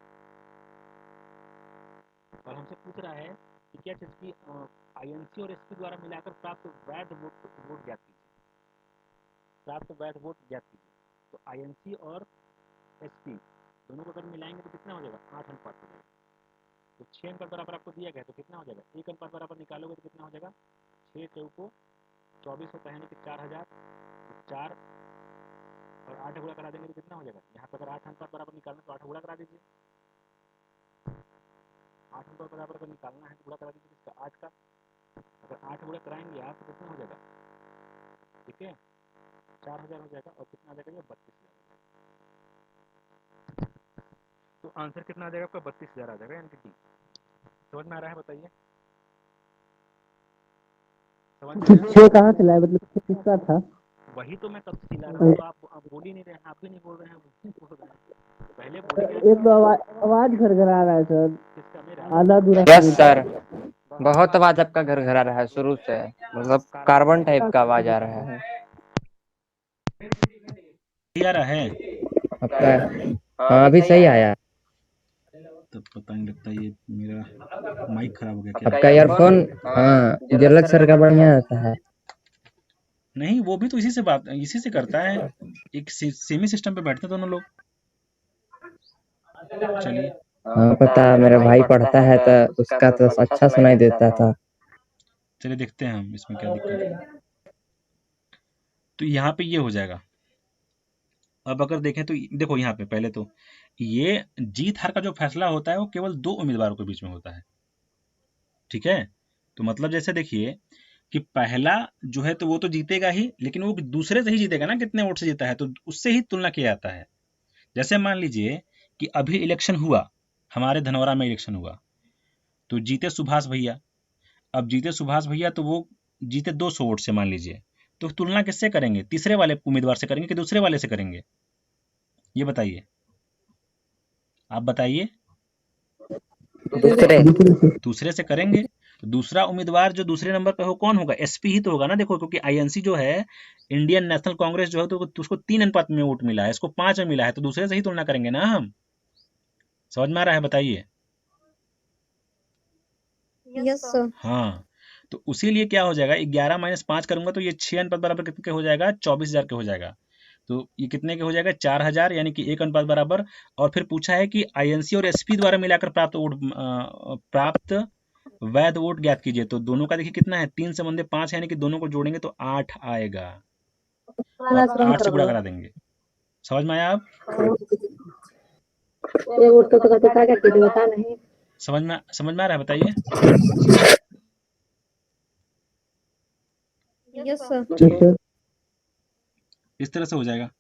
और हमसे पूछ रहा है कि क्या चीज़ की आईएनसी और एसपी द्वारा मिलाकर प्राप्त वैध वोट ज्ञात कीजिए, प्राप्त वैध वोट ज्ञात कीजिए। तो आईएनसी और एसपी दोनों को अगर मिलाएंगे तो कितना हो जाएगा, 8 अनुपात हो जाएगा। तो 6 अनुपात बराबर आपको दिया गया तो कितना हो जाएगा, 1 अनुपात बराबर निकालोगे तो कितना हो जाएगा, 6 चौको 24 होता है, यानी कि 4,000, तो 4 और 8 गुणा करा देंगे तो कितना हो जाएगा, यहाँ पर अगर 8 अनुपात बराबर निकालना तो 8 गुणा करा दीजिए, 8 अनुपात बराबर अगर निकालना है तो गुणा करा दीजिए इसका 8 का, अगर 8 गुणा कराएंगे आप तो कितना हो जाएगा, ठीक है 4,000 हो जाएगा, और कितना आ जाएगा ये 32,000 हो जाएगा। तो आंसर कितना आ जाएगा आपका, 32,000 आ जाएगा, यानी कि डी। समझ में आ रहा है, बताइए, समझ में तो आया। 6 कहाँ से लाए, मतलब किसका था। वही तो मैं कब से चिल्ला रहा हूँ, तो आप बोल ही नहीं रहे हैं, आप भी नहीं बोल रहे हैं, वो भी बोल रहे हैं, पहले बोलिए एक तो आवाज घर घर आ रहा है सर, किसका, मेरा, आधा अधूरा यस सुन। सर, बहुत आवाज आपका घर घर आ रहा है शुरू से, मतलब कार्बन टाइप का आवाज आ रहा है आ रहा है, आपका। हाँ अभी सही आया। तब पता नहीं लगता ये मेरा माइक खराब हो गया क्या, आपका ईयरफोन, हाँ जरलक सर का बढ़िया आता है। नहीं वो भी तो इसी से करता है, एक सेमी सिस्टम पे बैठते दोनों लोग। चलिए हाँ पता, मेरा भाई पढ़ता है तो उसका तो अच्छा सुनाई देता था। चलिए देखते हैं हम इसमें क्या दिक्कत है। तो यहाँ पे ये हो जाएगा। अब अगर देखें तो देखो यहाँ पे पहले तो ये जीत हार का जो फैसला होता है वो केवल 2 उम्मीदवारों के बीच में होता है, ठीक है। तो मतलब जैसे देखिए कि पहला जो है तो वो तो जीतेगा ही, लेकिन वो दूसरे से ही जीतेगा ना, कितने वोट से जीता है, तो उससे ही तुलना किया जाता है। जैसे मान लीजिए कि अभी इलेक्शन हुआ, हमारे धनौरा में इलेक्शन हुआ, तो जीते सुभाष भैया। अब जीते सुभाष भैया तो वो जीते 200 वोट से मान लीजिए, तो तुलना किससे करेंगे, तीसरे वाले उम्मीदवार से करेंगे कि दूसरे वाले से करेंगे, ये बताइए, आप बताइए। दूसरे दूसरे से करेंगे, तो दूसरा उम्मीदवार जो दूसरे नंबर पे हो कौन होगा, एसपी ही तो होगा ना। देखो क्योंकि आईएनसी जो है, इंडियन नेशनल कांग्रेस जो है, तो उसको 3 अनुपात में वोट मिला है, इसको 5 में मिला है, तो दूसरे से ही तुलना करेंगे ना हम। समझ में आ रहा है, बताइए। Yes sir. हाँ, तो उसी लिए क्या हो जाएगा, 11 माइनस 5 करूंगा तो ये 6 अनुपात बराबर कितने के हो जाएगा, 24,000 के हो जाएगा। तो ये कितने के हो जाएगा, 4,000, यानी कि 1 अनुपात बराबर। और फिर पूछा है कि आईएनसी और एसपी द्वारा मिलाकर प्राप्त वैध वोट ज्ञात कीजिए। तो दोनों का देखिए कितना है, 3 से बंदे 5 है, यानी कि दोनों को जोड़ेंगे तो 8 आएगा, और 8 से गुणा करा देंगे। समझ में आया आप। ये वोट तो कहते क्या करते थे बता नहीं। समझ में आ रहा है, बताइए। Yes sir. इस तरह से हो जाएगा।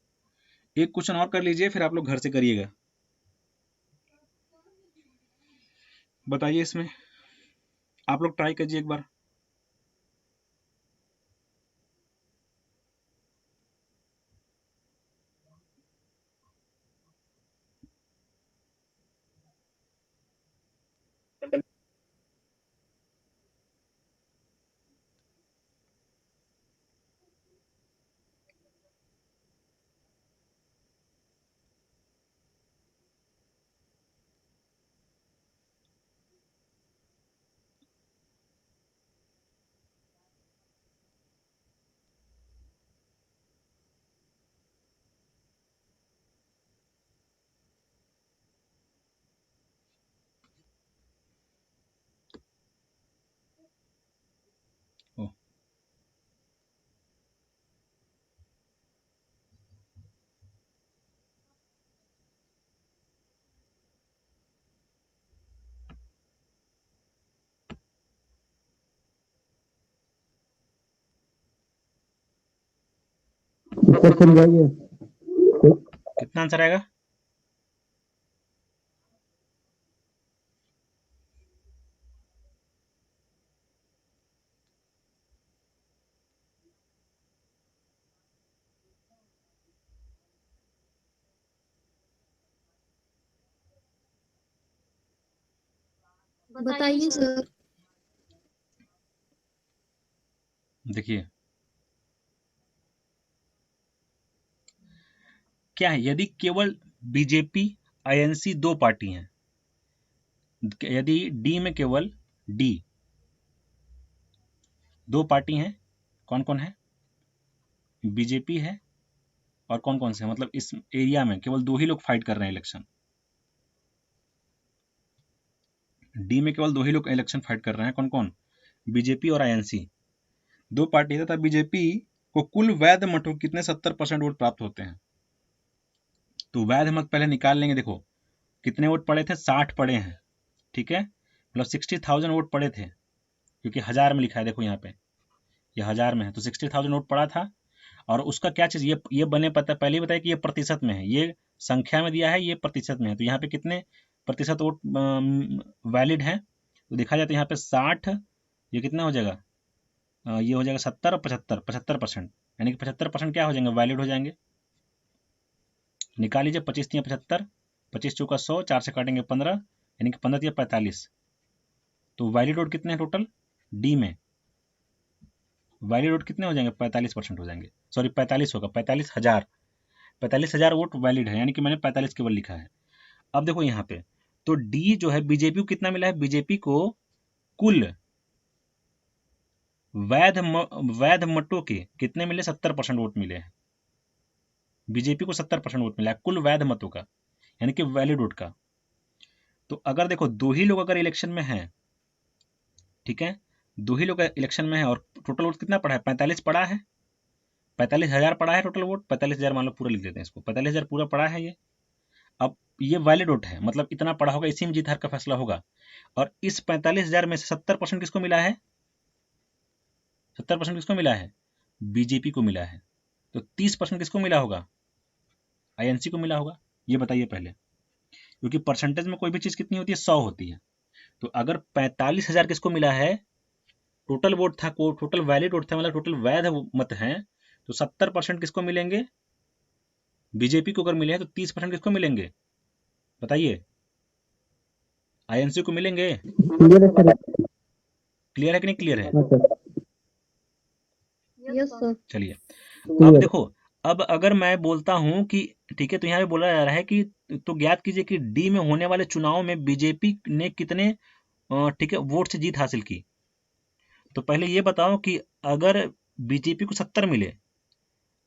एक क्वेश्चन और कर लीजिए, फिर आप लोग घर से करिएगा। बताइए, इसमें आप लोग ट्राई कीजिए एक बार। ओ, समझाइए। कितना आंसर आएगा? बताइए सर। देखिए क्या है, यदि केवल बीजेपी आईएनसी दो पार्टी हैं, यदि डी में केवल डी दो पार्टी हैं, कौन कौन है? बीजेपी है और कौन कौन से हैं? मतलब इस एरिया में केवल दो ही लोग फाइट कर रहे हैं इलेक्शन। डी में केवल दो ही लोग इलेक्शन फाइट कर रहे हैं, कौन कौन? बीजेपी और आईएनसी दो पार्टी है, तथा बीजेपी को कुल वैध मतों कितने 70% वोट प्राप्त होते हैं। तो वैध मत पहले निकाल लेंगे। देखो कितने वोट पड़े थे, 60 पड़े हैं, ठीक है, मतलब 60,000 वोट पड़े थे, क्योंकि हजार में लिखा है, देखो यहाँ पे ये हजार में है, तो 60,000 वोट पड़ा था। और उसका क्या चीज, ये बने पता पहले ही बताया कि ये प्रतिशत में है, ये संख्या में दिया है, ये प्रतिशत में है, तो यहाँ पे कितने प्रतिशत वोट वैलिड है, तो देखा जाए तो यहाँ पे 60, ये कितना हो जाएगा, ये हो जाएगा 70 और 75% यानी कि 75% क्या हो जाएंगे, वैलिड हो जाएंगे। निकाल लीजिए, 25 या 75, 25 चौका 100, 4 से काटेंगे 15, यानी कि 15 या 45। तो वैलिड वोट कितने हैं टोटल डी में, वैलिड वोट कितने हो जाएंगे, 45% हो जाएंगे, सॉरी 45 होगा, 45,000, 45,000 वोट वैलिड है, यानी कि मैंने 45 केवल लिखा है। अब देखो यहाँ पे, तो डी जो है बीजेपी को कितना मिला है, बीजेपी को कुल वैध मतों के कितने मिले, 70% वोट मिले हैं। बीजेपी को 70% वोट मिला है कुल वैध मतों का, यानी कि वैलिड वोट का। तो अगर देखो दो ही लोग अगर इलेक्शन में हैं, ठीक है, दो ही लोग इलेक्शन में है और टोटल वोट कितना पड़ा है, 45 पड़ा है, 45,000 पड़ा है टोटल वोट, 45,000 मान लो पूरा लिख देते हैं इसको, 45,000 पूरा पड़ा है ये। अब ये वैलिड वोट है, मतलब इतना पड़ा होगा, इसी में जीत हार का फैसला होगा। और इस 45,000 में से 70% किसको मिला है, 70% किसको मिला है, बीजेपी को मिला है। तो 30% किसको मिला होगा, आईएनसी को मिला होगा। ये बताइए पहले, क्योंकि परसेंटेज में कोई भी चीज कितनी होती है, 100 होती है। तो अगर 45,000 किसको मिला है, टोटल वोट था, टोटल वैलिड वोट था, मतलब टोटल वैध मत हैं, तो 70% किसको मिलेंगे, बीजेपी को अगर मिले हैं, तो 30% किसको मिलेंगे, बताइए, आईएनसी को मिलेंगे। क्लियर है कि नहीं क्लियर है? Yes sir. चलिए अब देखो, अब अगर मैं बोलता हूं कि ठीक है, तो यहाँ पे बोला जा रहा है कि तो ज्ञात कीजिए कि डी में होने वाले चुनाव में बीजेपी ने कितने ठीक है वोट से जीत हासिल की। तो पहले ये बताओ कि अगर बीजेपी को 70 मिले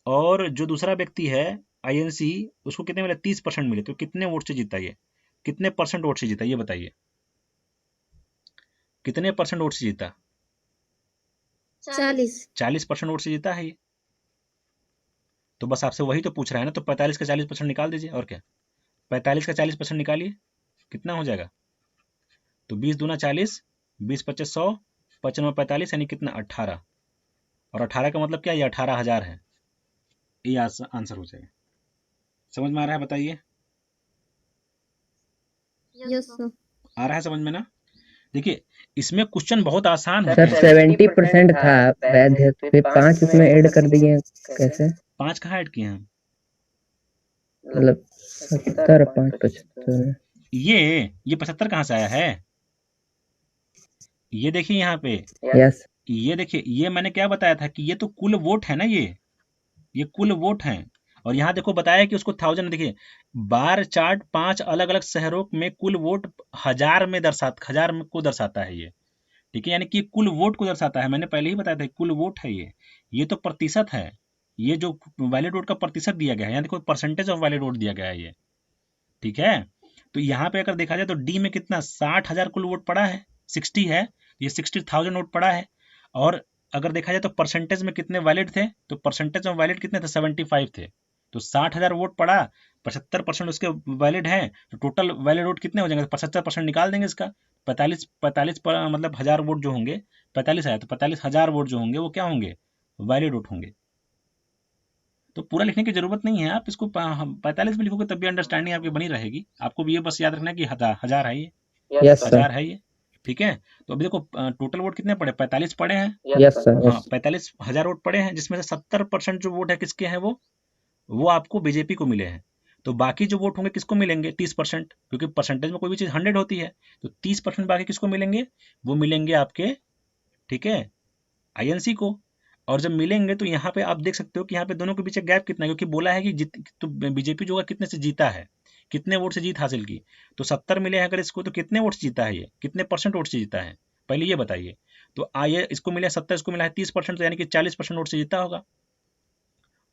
और जो दूसरा व्यक्ति है आईएनसी, उसको कितने मिले, 30% मिले, तो कितने वोट से जीता, ये कितने परसेंट वोट से जीता, ये बताइए, कितने परसेंट वोट से जीता, 40% वोट से जीता है ये। तो बस आपसे वही तो पूछ रहा है ना, तो 45 का 40% निकाल दीजिए, और क्या, 45 का 40% निकालिए, कितना हो जाएगा? तो 20 दूना 40, 20 25 100, 55 45 यानी कितना 18, और 18 का मतलब क्या, ये 18,000 है। ये आंसर हो जाएगा। समझ में आ रहा है? बताइए, यस सर। आ रहा है समझ में ना? देखिए इसमें क्वेश्चन बहुत आसान होते सर हैं। 70% था वैध, फिर 5 उसमें ऐड कर दिए कैसे? 5 कहाँ ऐड किए हैं हम? मतलब 70 5 75। ये 75 कहाँ से आया है? ये देखिए यहाँ पे, यस ये देखिए, ये मैंने क्या बताया था कि ये तो कुल वोट है ना, ये कुल वोट हैं। और यहाँ देखो बताया कि उसको 1000, देखिए बार चार्ट 5 अलग अलग शहरों में कुल वोट हजार में को दर्शाता है ये, ठीक है, यानी कि कुल वोट को दर्शाता है। मैंने पहले ही बताया था कुल वोट है ये तो प्रतिशत है, ये जो वैलिड वोट का प्रतिशत दिया गया है, यहाँ देखो परसेंटेज ऑफ वैलिड वोट दिया गया है ये, ठीक है। तो यहाँ पे अगर देखा जाए तो डी में कितना 60,000 कुल वोट पड़ा है, 60 है, ये 60,000 वोट पड़ा है। और अगर देखा जाए तो परसेंटेज में कितने वैलिड थे, तो परसेंटेज ऑफ वैलिड कितने थे, 75 थे। तो 60,000 वोट पड़ा, 75% उसके वैलिड है, तो टोटल वैलिड वोट कितने हो जाएंगे, 75% निकाल देंगे इसका। 45 मतलब 1000 वोट जो होंगे, 45 आया तो 45,000 वोट जो होंगे वो क्या होंगे, वैलिड वोट होंगे। तो पूरा लिखने की जरूरत नहीं है, आप इसको 45 में लिखोगे तब भी अंडरस्टैंडिंग आपकी बनी रहेगी। आपको भी ये बस याद रखना है कि 1000 है ये, यस सर 1000 है ये, ठीक है। तो अभी देखो टोटल वोट कितने पड़े, 45 पड़े हैं। यस सर हाँ 45,000 वोट पड़े हैं, जिसमें से 70% जो वोट है किसके हैं, वो आपको बीजेपी को मिले हैं। तो बाकी जो वोट होंगे किसको मिलेंगे, 30%, क्योंकि परसेंटेज में कोई भी चीज 100 होती है, तो 30% बाकी किसको मिलेंगे, वो मिलेंगे आपके, ठीक है, आईएनसी को। और जब मिलेंगे तो यहाँ पे आप देख सकते हो कि यहाँ पे दोनों के बीच गैप कितना है, क्योंकि बोला है कि जीत तो बीजेपी जो है कितने से जीता है, कितने वोट से जीत हासिल की, तो 70 मिले हैं अगर इसको, तो कितने वोट से जीता है ये, कितने परसेंट वोट से जीता है, पहले ये बताइए। तो आइए, इसको मिला 70, इसको मिला है 30%, तो यानी कि 40% वोट से जीता होगा।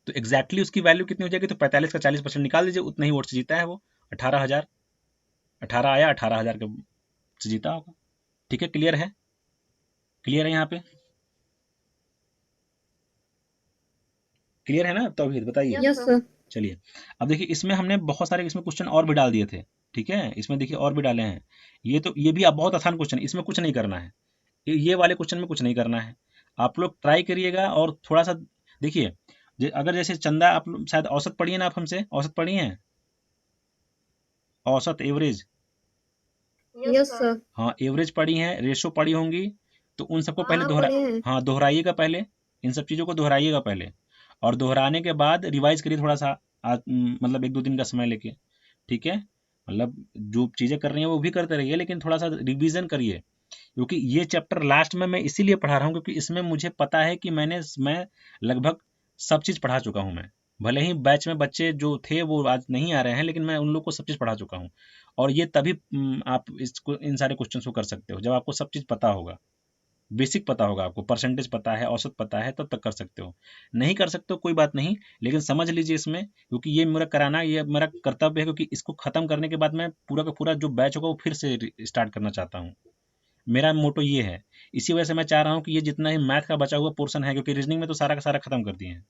तो एग्जैक्टली उसकी वैल्यू कितनी हो जाएगी, तो 45 का 40% निकाल दीजिए, उतना ही वोट से जीता है वो, 18,000, 18 आया, 18,000 से जीता होगा। ठीक है, क्लियर है, क्लियर है यहाँ पे, क्लियर है ना? तो अभी बताइए। Yes sir. चलिए, अब देखिए इसमें हमने बहुत सारे इसमें क्वेश्चन और भी डाल दिए थे, ठीक है, इसमें देखिए और भी डाले हैं। ये तो ये भी अब बहुत आसान क्वेश्चन, इसमें कुछ नहीं करना है, ये वाले क्वेश्चन में कुछ नहीं करना है। आप लोग ट्राई करिएगा और थोड़ा सा देखिए, अगर जैसे चंदा, आप शायद औसत पढ़िए ना, आप हमसे औसत पढ़िए हैं, औसत एवरेज, यस सर। हाँ एवरेज पढ़ी है, रेशो पढ़ी होंगी, तो उन सबको पहले हाँ पढ़े हैं। हाँ दोहराइएगा पहले, इन सब चीज़ों को दोहराइएगा पहले, और दोहराने के बाद रिवाइज करिए थोड़ा सा, मतलब 1-2 दिन का समय लेके, ठीक है। मतलब जो चीज़ें कर रही हैं वो भी करते रहिए, लेकिन थोड़ा सा रिवीजन करिए, क्योंकि ये चैप्टर लास्ट में मैं इसीलिए पढ़ा रहा हूँ क्योंकि इसमें मुझे पता है कि मैं लगभग सब चीज़ पढ़ा चुका हूँ मैं। भले ही बैच में बच्चे जो थे वो आज नहीं आ रहे हैं, लेकिन मैं उन लोग को सब चीज़ पढ़ा चुका हूँ। और ये तभी आप इसको, इन सारे क्वेश्चन को कर सकते हो जब आपको सब चीज़ पता होगा, बेसिक पता होगा, आपको परसेंटेज पता है, औसत पता है, तब तक कर सकते हो। नहीं कर सकते हो कोई बात नहीं, लेकिन समझ लीजिए इसमें, क्योंकि ये मेरा कराना, ये मेरा कर्तव्य है, क्योंकि इसको ख़त्म करने के बाद मैं पूरा का पूरा जो बैच होगा वो फिर से स्टार्ट करना चाहता हूँ। मेरा मोटो ये है, इसी वजह से मैं चाह रहा हूँ कि ये जितना ही मैथ का बचा हुआ पोर्शन है, क्योंकि रीजनिंग में तो सारा का सारा खत्म कर दिए हैं,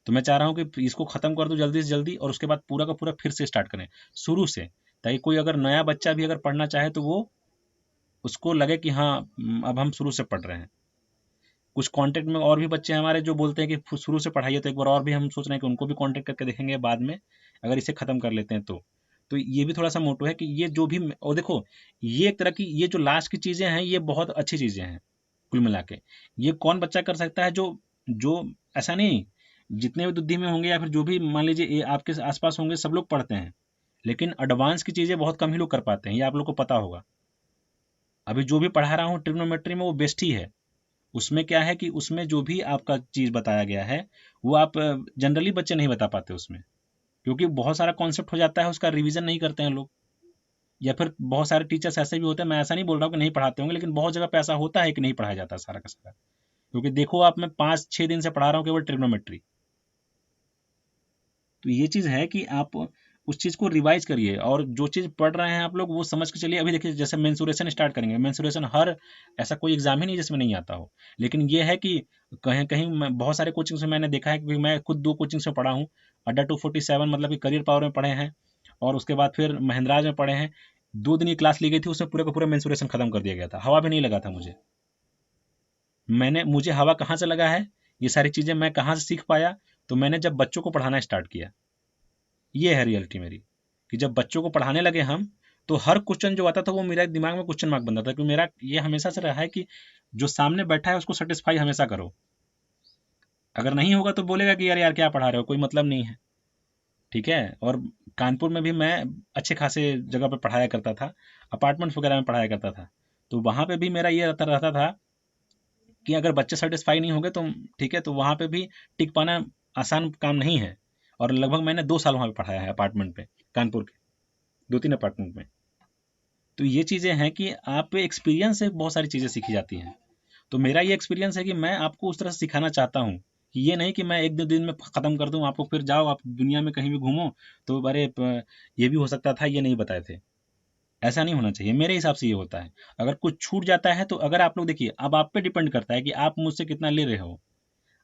तो मैं चाह रहा हूँ कि इसको खत्म कर दूँ जल्दी से जल्दी, और उसके बाद पूरा का पूरा फिर से स्टार्ट करें शुरू से, ताकि कोई अगर नया बच्चा भी अगर पढ़ना चाहे तो वो, उसको लगे कि हाँ अब हम शुरू से पढ़ रहे हैं। कुछ कांटेक्ट में और भी बच्चे हैं हमारे जो बोलते हैं कि शुरू से पढ़ाइए, तो एक बार और भी हम सोच रहे हैं कि उनको भी कांटेक्ट करके देखेंगे बाद में, अगर इसे ख़त्म कर लेते हैं तो ये भी थोड़ा सा मोटो है कि ये जो भी, और देखो ये एक तरह की, ये जो लास्ट की चीज़ें हैं ये बहुत अच्छी चीज़ें हैं कुल मिला के। ये कौन बच्चा कर सकता है जो जो ऐसा नहीं, जितने भी बुद्धि में होंगे या फिर जो भी मान लीजिए ये आपके आसपास होंगे सब लोग पढ़ते हैं, लेकिन एडवांस की चीज़ें बहुत कम ही लोग कर पाते हैं, ये आप लोग को पता होगा। अभी जो भी पढ़ा रहा हूँ ट्रिग्नोमेट्री में वो बेस्ट ही है। उसमें क्या है कि उसमें जो भी आपका चीज़ बताया गया है वो आप जनरली बच्चे नहीं बता पाते उसमें, क्योंकि बहुत सारा कॉन्सेप्ट हो जाता है, उसका रिवीजन नहीं करते हैं लोग, या फिर बहुत सारे टीचर्स ऐसे भी होते हैं, मैं ऐसा नहीं बोल रहा हूँ कि नहीं पढ़ाते होंगे, लेकिन बहुत जगह पे ऐसा होता है कि नहीं पढ़ाया जाता सारा का सारा। क्योंकि देखो आप, मैं 5-6 दिन से पढ़ा रहा हूँ केवल ट्रिग्नोमेट्री, तो ये चीज़ है कि आप उस चीज़ को रिवाइज करिए, और जो चीज़ पढ़ रहे हैं आप लोग वो समझ के चलिए। अभी देखिए जैसे मेंसुरेशन स्टार्ट करेंगे, मेंसुरेशन हर, ऐसा कोई एग्जाम ही नहीं जिसमें नहीं आता हो, लेकिन ये है कि कहीं कहीं बहुत सारे कोचिंग से मैंने देखा है, क्योंकि मैं खुद 2 कोचिंग से पढ़ा हूँ, अड्डा 247 मतलब कि करियर पावर में पढ़े हैं, और उसके बाद फिर महेंद्राज में पढ़े हैं। 2 दिन की क्लास ली गई थी, उसमें पूरे का पूरा मेंसुरेशन खत्म कर दिया गया था, हवा भी नहीं लगा था मुझे हवा कहाँ से लगा है, ये सारी चीज़ें मैं कहाँ से सीख पाया, तो मैंने जब बच्चों को पढ़ाना स्टार्ट किया। ये है रियलिटी मेरी, कि जब बच्चों को पढ़ाने लगे हम, तो हर क्वेश्चन जो आता था वो मेरे दिमाग में क्वेश्चन मार्क बनता था, क्योंकि मेरा ये हमेशा से रहा है कि जो सामने बैठा है उसको सेटिस्फाई हमेशा करो। अगर नहीं होगा तो बोलेगा कि यार यार क्या पढ़ा रहे हो, कोई मतलब नहीं है, ठीक है। और कानपुर में भी मैं अच्छे खासे जगह पर पढ़ाया करता था, अपार्टमेंट्स वगैरह में पढ़ाया करता था, तो वहाँ पे भी मेरा ये रहता था कि अगर बच्चे सेटिस्फाई नहीं होंगे तो ठीक है, तो वहाँ पे भी टिक पाना आसान काम नहीं है। और लगभग मैंने 2 साल वहाँ पे पढ़ाया है अपार्टमेंट पे, कानपुर के 2-3 अपार्टमेंट में। तो ये चीज़ें हैं कि आप एक्सपीरियंस से बहुत सारी चीज़ें सीखी जाती हैं। तो मेरा ये एक्सपीरियंस है कि मैं आपको उस तरह से सिखाना चाहता हूँ कि ये नहीं कि मैं 1-2 दिन में ख़त्म कर दूँ आपको, फिर जाओ आप दुनिया में कहीं भी घूमो तो अरे ये भी हो सकता था, ये नहीं बताए थे। ऐसा नहीं होना चाहिए, मेरे हिसाब से ये होता है। अगर कुछ छूट जाता है तो अगर आप लोग देखिए, अब आप पे डिपेंड करता है कि आप मुझसे कितना ले रहे हो।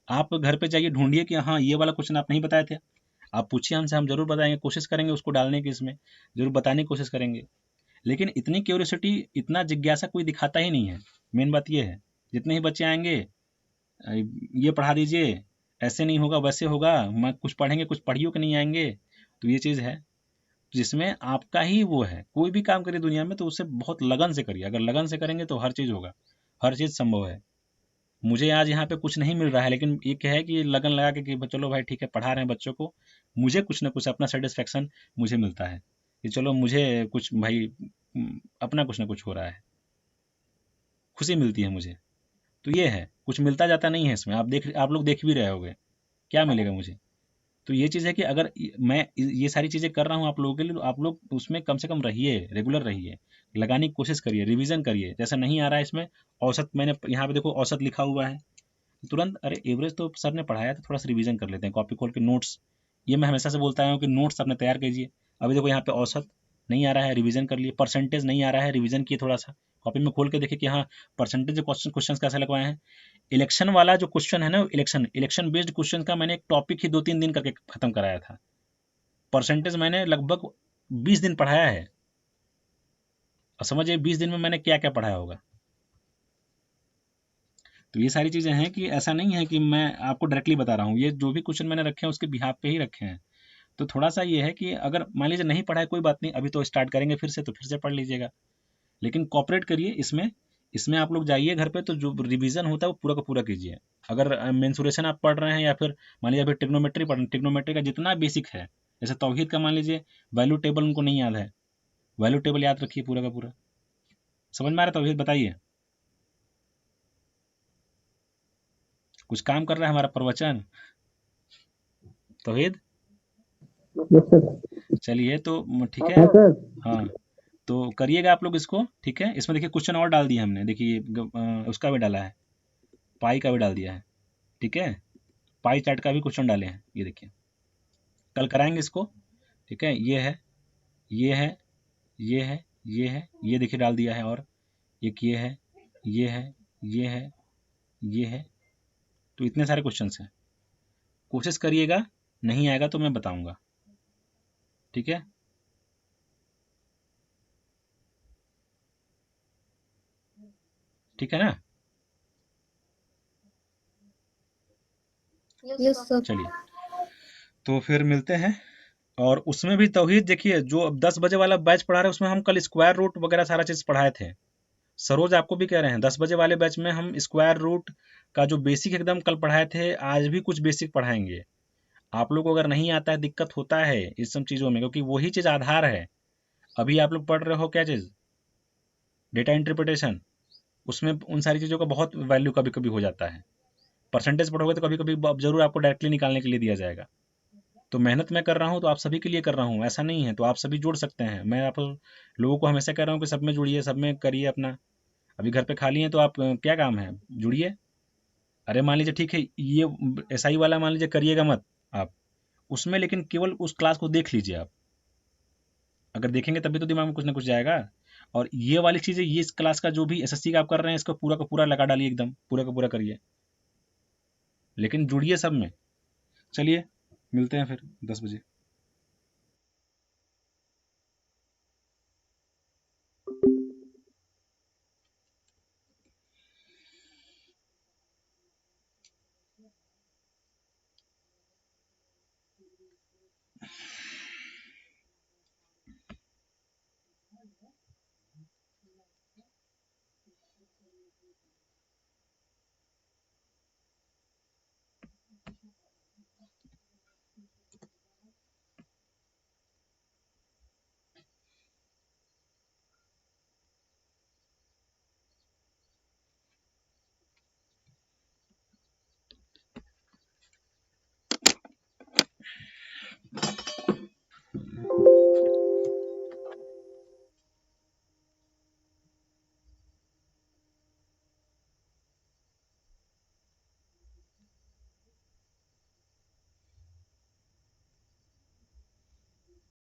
आप घर पे जाइए, ढूंढिए कि हाँ ये वाला क्वेश्चन आप नहीं बताए थे, आप पूछिए हमसे, हम जरूर बताएंगे, कोशिश करेंगे उसको डालने की, इसमें जरूर बताने की कोशिश करेंगे। लेकिन इतनी क्यूरियोसिटी, इतना जिज्ञासा कोई दिखाता ही नहीं है। मेन बात ये है, जितने ही बच्चे आएंगे ये पढ़ा दीजिए, ऐसे नहीं होगा वैसे होगा, मैं कुछ पढ़ेंगे कुछ पढ़ियो के नहीं आएंगे। तो ये चीज़ है जिसमें आपका ही वो है। कोई भी काम करिए दुनिया में तो उसे बहुत लगन से करिए, अगर लगन से करेंगे तो हर चीज़ होगा, हर चीज़ संभव है। मुझे आज यहाँ पे कुछ नहीं मिल रहा है, लेकिन ये क्या है कि लगन लगा के कि चलो भाई ठीक है, पढ़ा रहे हैं बच्चों को, मुझे कुछ ना कुछ अपना सेटिस्फेक्शन मुझे मिलता है कि चलो मुझे कुछ भाई अपना कुछ ना कुछ हो रहा है, खुशी मिलती है मुझे। तो ये है, कुछ मिलता जाता नहीं है इसमें, आप लोग देख भी रहे होगे क्या मिलेगा मुझे। तो ये चीज़ है कि अगर मैं ये सारी चीज़ें कर रहा हूँ आप लोगों के लिए, तो आप लोग उसमें कम से कम रहिए, रेगुलर रहिए, लगाने की कोशिश करिए, रिवीजन करिए। जैसा नहीं आ रहा है इसमें औसत, मैंने यहाँ पे देखो औसत लिखा हुआ है, तुरंत अरे एवरेज तो सर ने पढ़ाया था, थोड़ा सा रिवीजन कर लेते हैं, कॉपी खोल के नोट्स। ये मैं हमेशा से बोलता आया हूँ कि नोट्स अपने तैयार कीजिए। अभी देखो यहाँ पे औसत नहीं आ रहा है, रिवीजन कर लिए, परसेंटेज नहीं आ रहा है, रिवीजन किए थोड़ा सा, कॉपी में खोल के देखिए कि हाँ परसेंटेज क्वेश्चन कैसे लगवाए हैं। इलेक्शन वाला जो क्वेश्चन है ना, इलेक्शन बेस्ड क्वेश्चन का मैंने एक टॉपिक ही 2-3 दिन करके खत्म कराया था। परसेंटेज मैंने लगभग 20 दिन पढ़ाया है, और समझिए 20 दिन में मैंने क्या क्या पढ़ाया होगा। तो ये सारी चीज़ें हैं कि ऐसा नहीं है कि मैं आपको डायरेक्टली बता रहा हूँ, ये जो भी क्वेश्चन मैंने रखे हैं उसके बिहाफ पे ही रखे हैं। तो थोड़ा सा ये है कि अगर मान लीजिए नहीं पढ़ा है कोई बात नहीं, अभी तो स्टार्ट करेंगे फिर से, तो फिर से पढ़ लीजिएगा, लेकिन कॉपरेट करिए इसमें। इसमें आप लोग जाइए घर पे तो जो रिवीजन होता है वो पूरा का पूरा कीजिए। अगर मेंसुरेशन आप पढ़ रहे हैं, या फिर मान लीजिए अभी ट्रिग्नोमेट्री पढ़ रहे हैं, ट्रिग्नोमेट्री का जितना बेसिक है, जैसे तौहीद का मान लीजिए वैल्यू टेबल उनको नहीं याद है, वैल्यू टेबल याद रखिए पूरा का पूरा। समझ में आ रहा है तौहीद? बताइए, कुछ काम कर रहा है हमारा प्रवचन तौहीद? Yes sir. चलिए तो ठीक है, हाँ सर। हाँ तो करिएगा आप लोग इसको, ठीक है। इसमें देखिए क्वेश्चन और डाल दिए हमने, देखिए उसका भी डाला है, पाई का भी डाल दिया है, ठीक है, पाई चार्ट का भी क्वेश्चन डाले हैं, ये देखिए कल कराएंगे इसको, ठीक है। ये है, ये है, ये है, ये है, ये देखिए डाल दिया है, और एक ये है, ये है, ये है, ये है। तो इतने सारे क्वेश्चन हैं, कोशिश करिएगा, नहीं आएगा तो मैं बताऊंगा, ठीक है। ठीक है ना? Yes sir. चलिए तो फिर मिलते हैं। और उसमें भी तौहीद देखिए, जो अब 10 बजे वाला बैच पढ़ा रहे हैं उसमें हम कल स्क्वायर रूट वगैरह सारा चीज़ पढ़ाए थे। सरोज आपको भी कह रहे हैं 10 बजे वाले बैच में हम स्क्वायर रूट का जो बेसिक एकदम कल पढ़ाए थे, आज भी कुछ बेसिक पढ़ाएंगे। आप लोग को अगर नहीं आता है, दिक्कत होता है इस सब चीज़ों में, क्योंकि वही चीज़ आधार है। अभी आप लोग पढ़ रहे हो क्या चीज़, डेटा इंटरप्रिटेशन, उसमें उन सारी चीज़ों का बहुत वैल्यू कभी कभी हो जाता है। परसेंटेज पढ़ोगे तो कभी कभी जरूर आपको डायरेक्टली निकालने के लिए दिया जाएगा। तो मेहनत मैं कर रहा हूँ तो आप सभी के लिए कर रहा हूँ, ऐसा नहीं है, तो आप सभी जुड़ सकते हैं। मैं आप लोगों को हमेशा कह रहा हूँ कि सब में जुड़िए, सब में करिए अपना। अभी घर पे खाली हैं तो आप क्या काम है, जुड़िए। अरे मान लीजिए ठीक है, ये एसआई वाला मान लीजिए करिएगा मत आप उसमें, लेकिन केवल उस क्लास को देख लीजिए आप। अगर देखेंगे तभी तो दिमाग में कुछ ना कुछ जाएगा। और ये वाली चीज़ें, ये इस क्लास का जो भी एसएससी का आप कर रहे हैं, इसको पूरा का पूरा लगा डालिए, एकदम पूरा का पूरा करिए, लेकिन जुड़िए सब में। चलिए मिलते हैं फिर 10 बजे।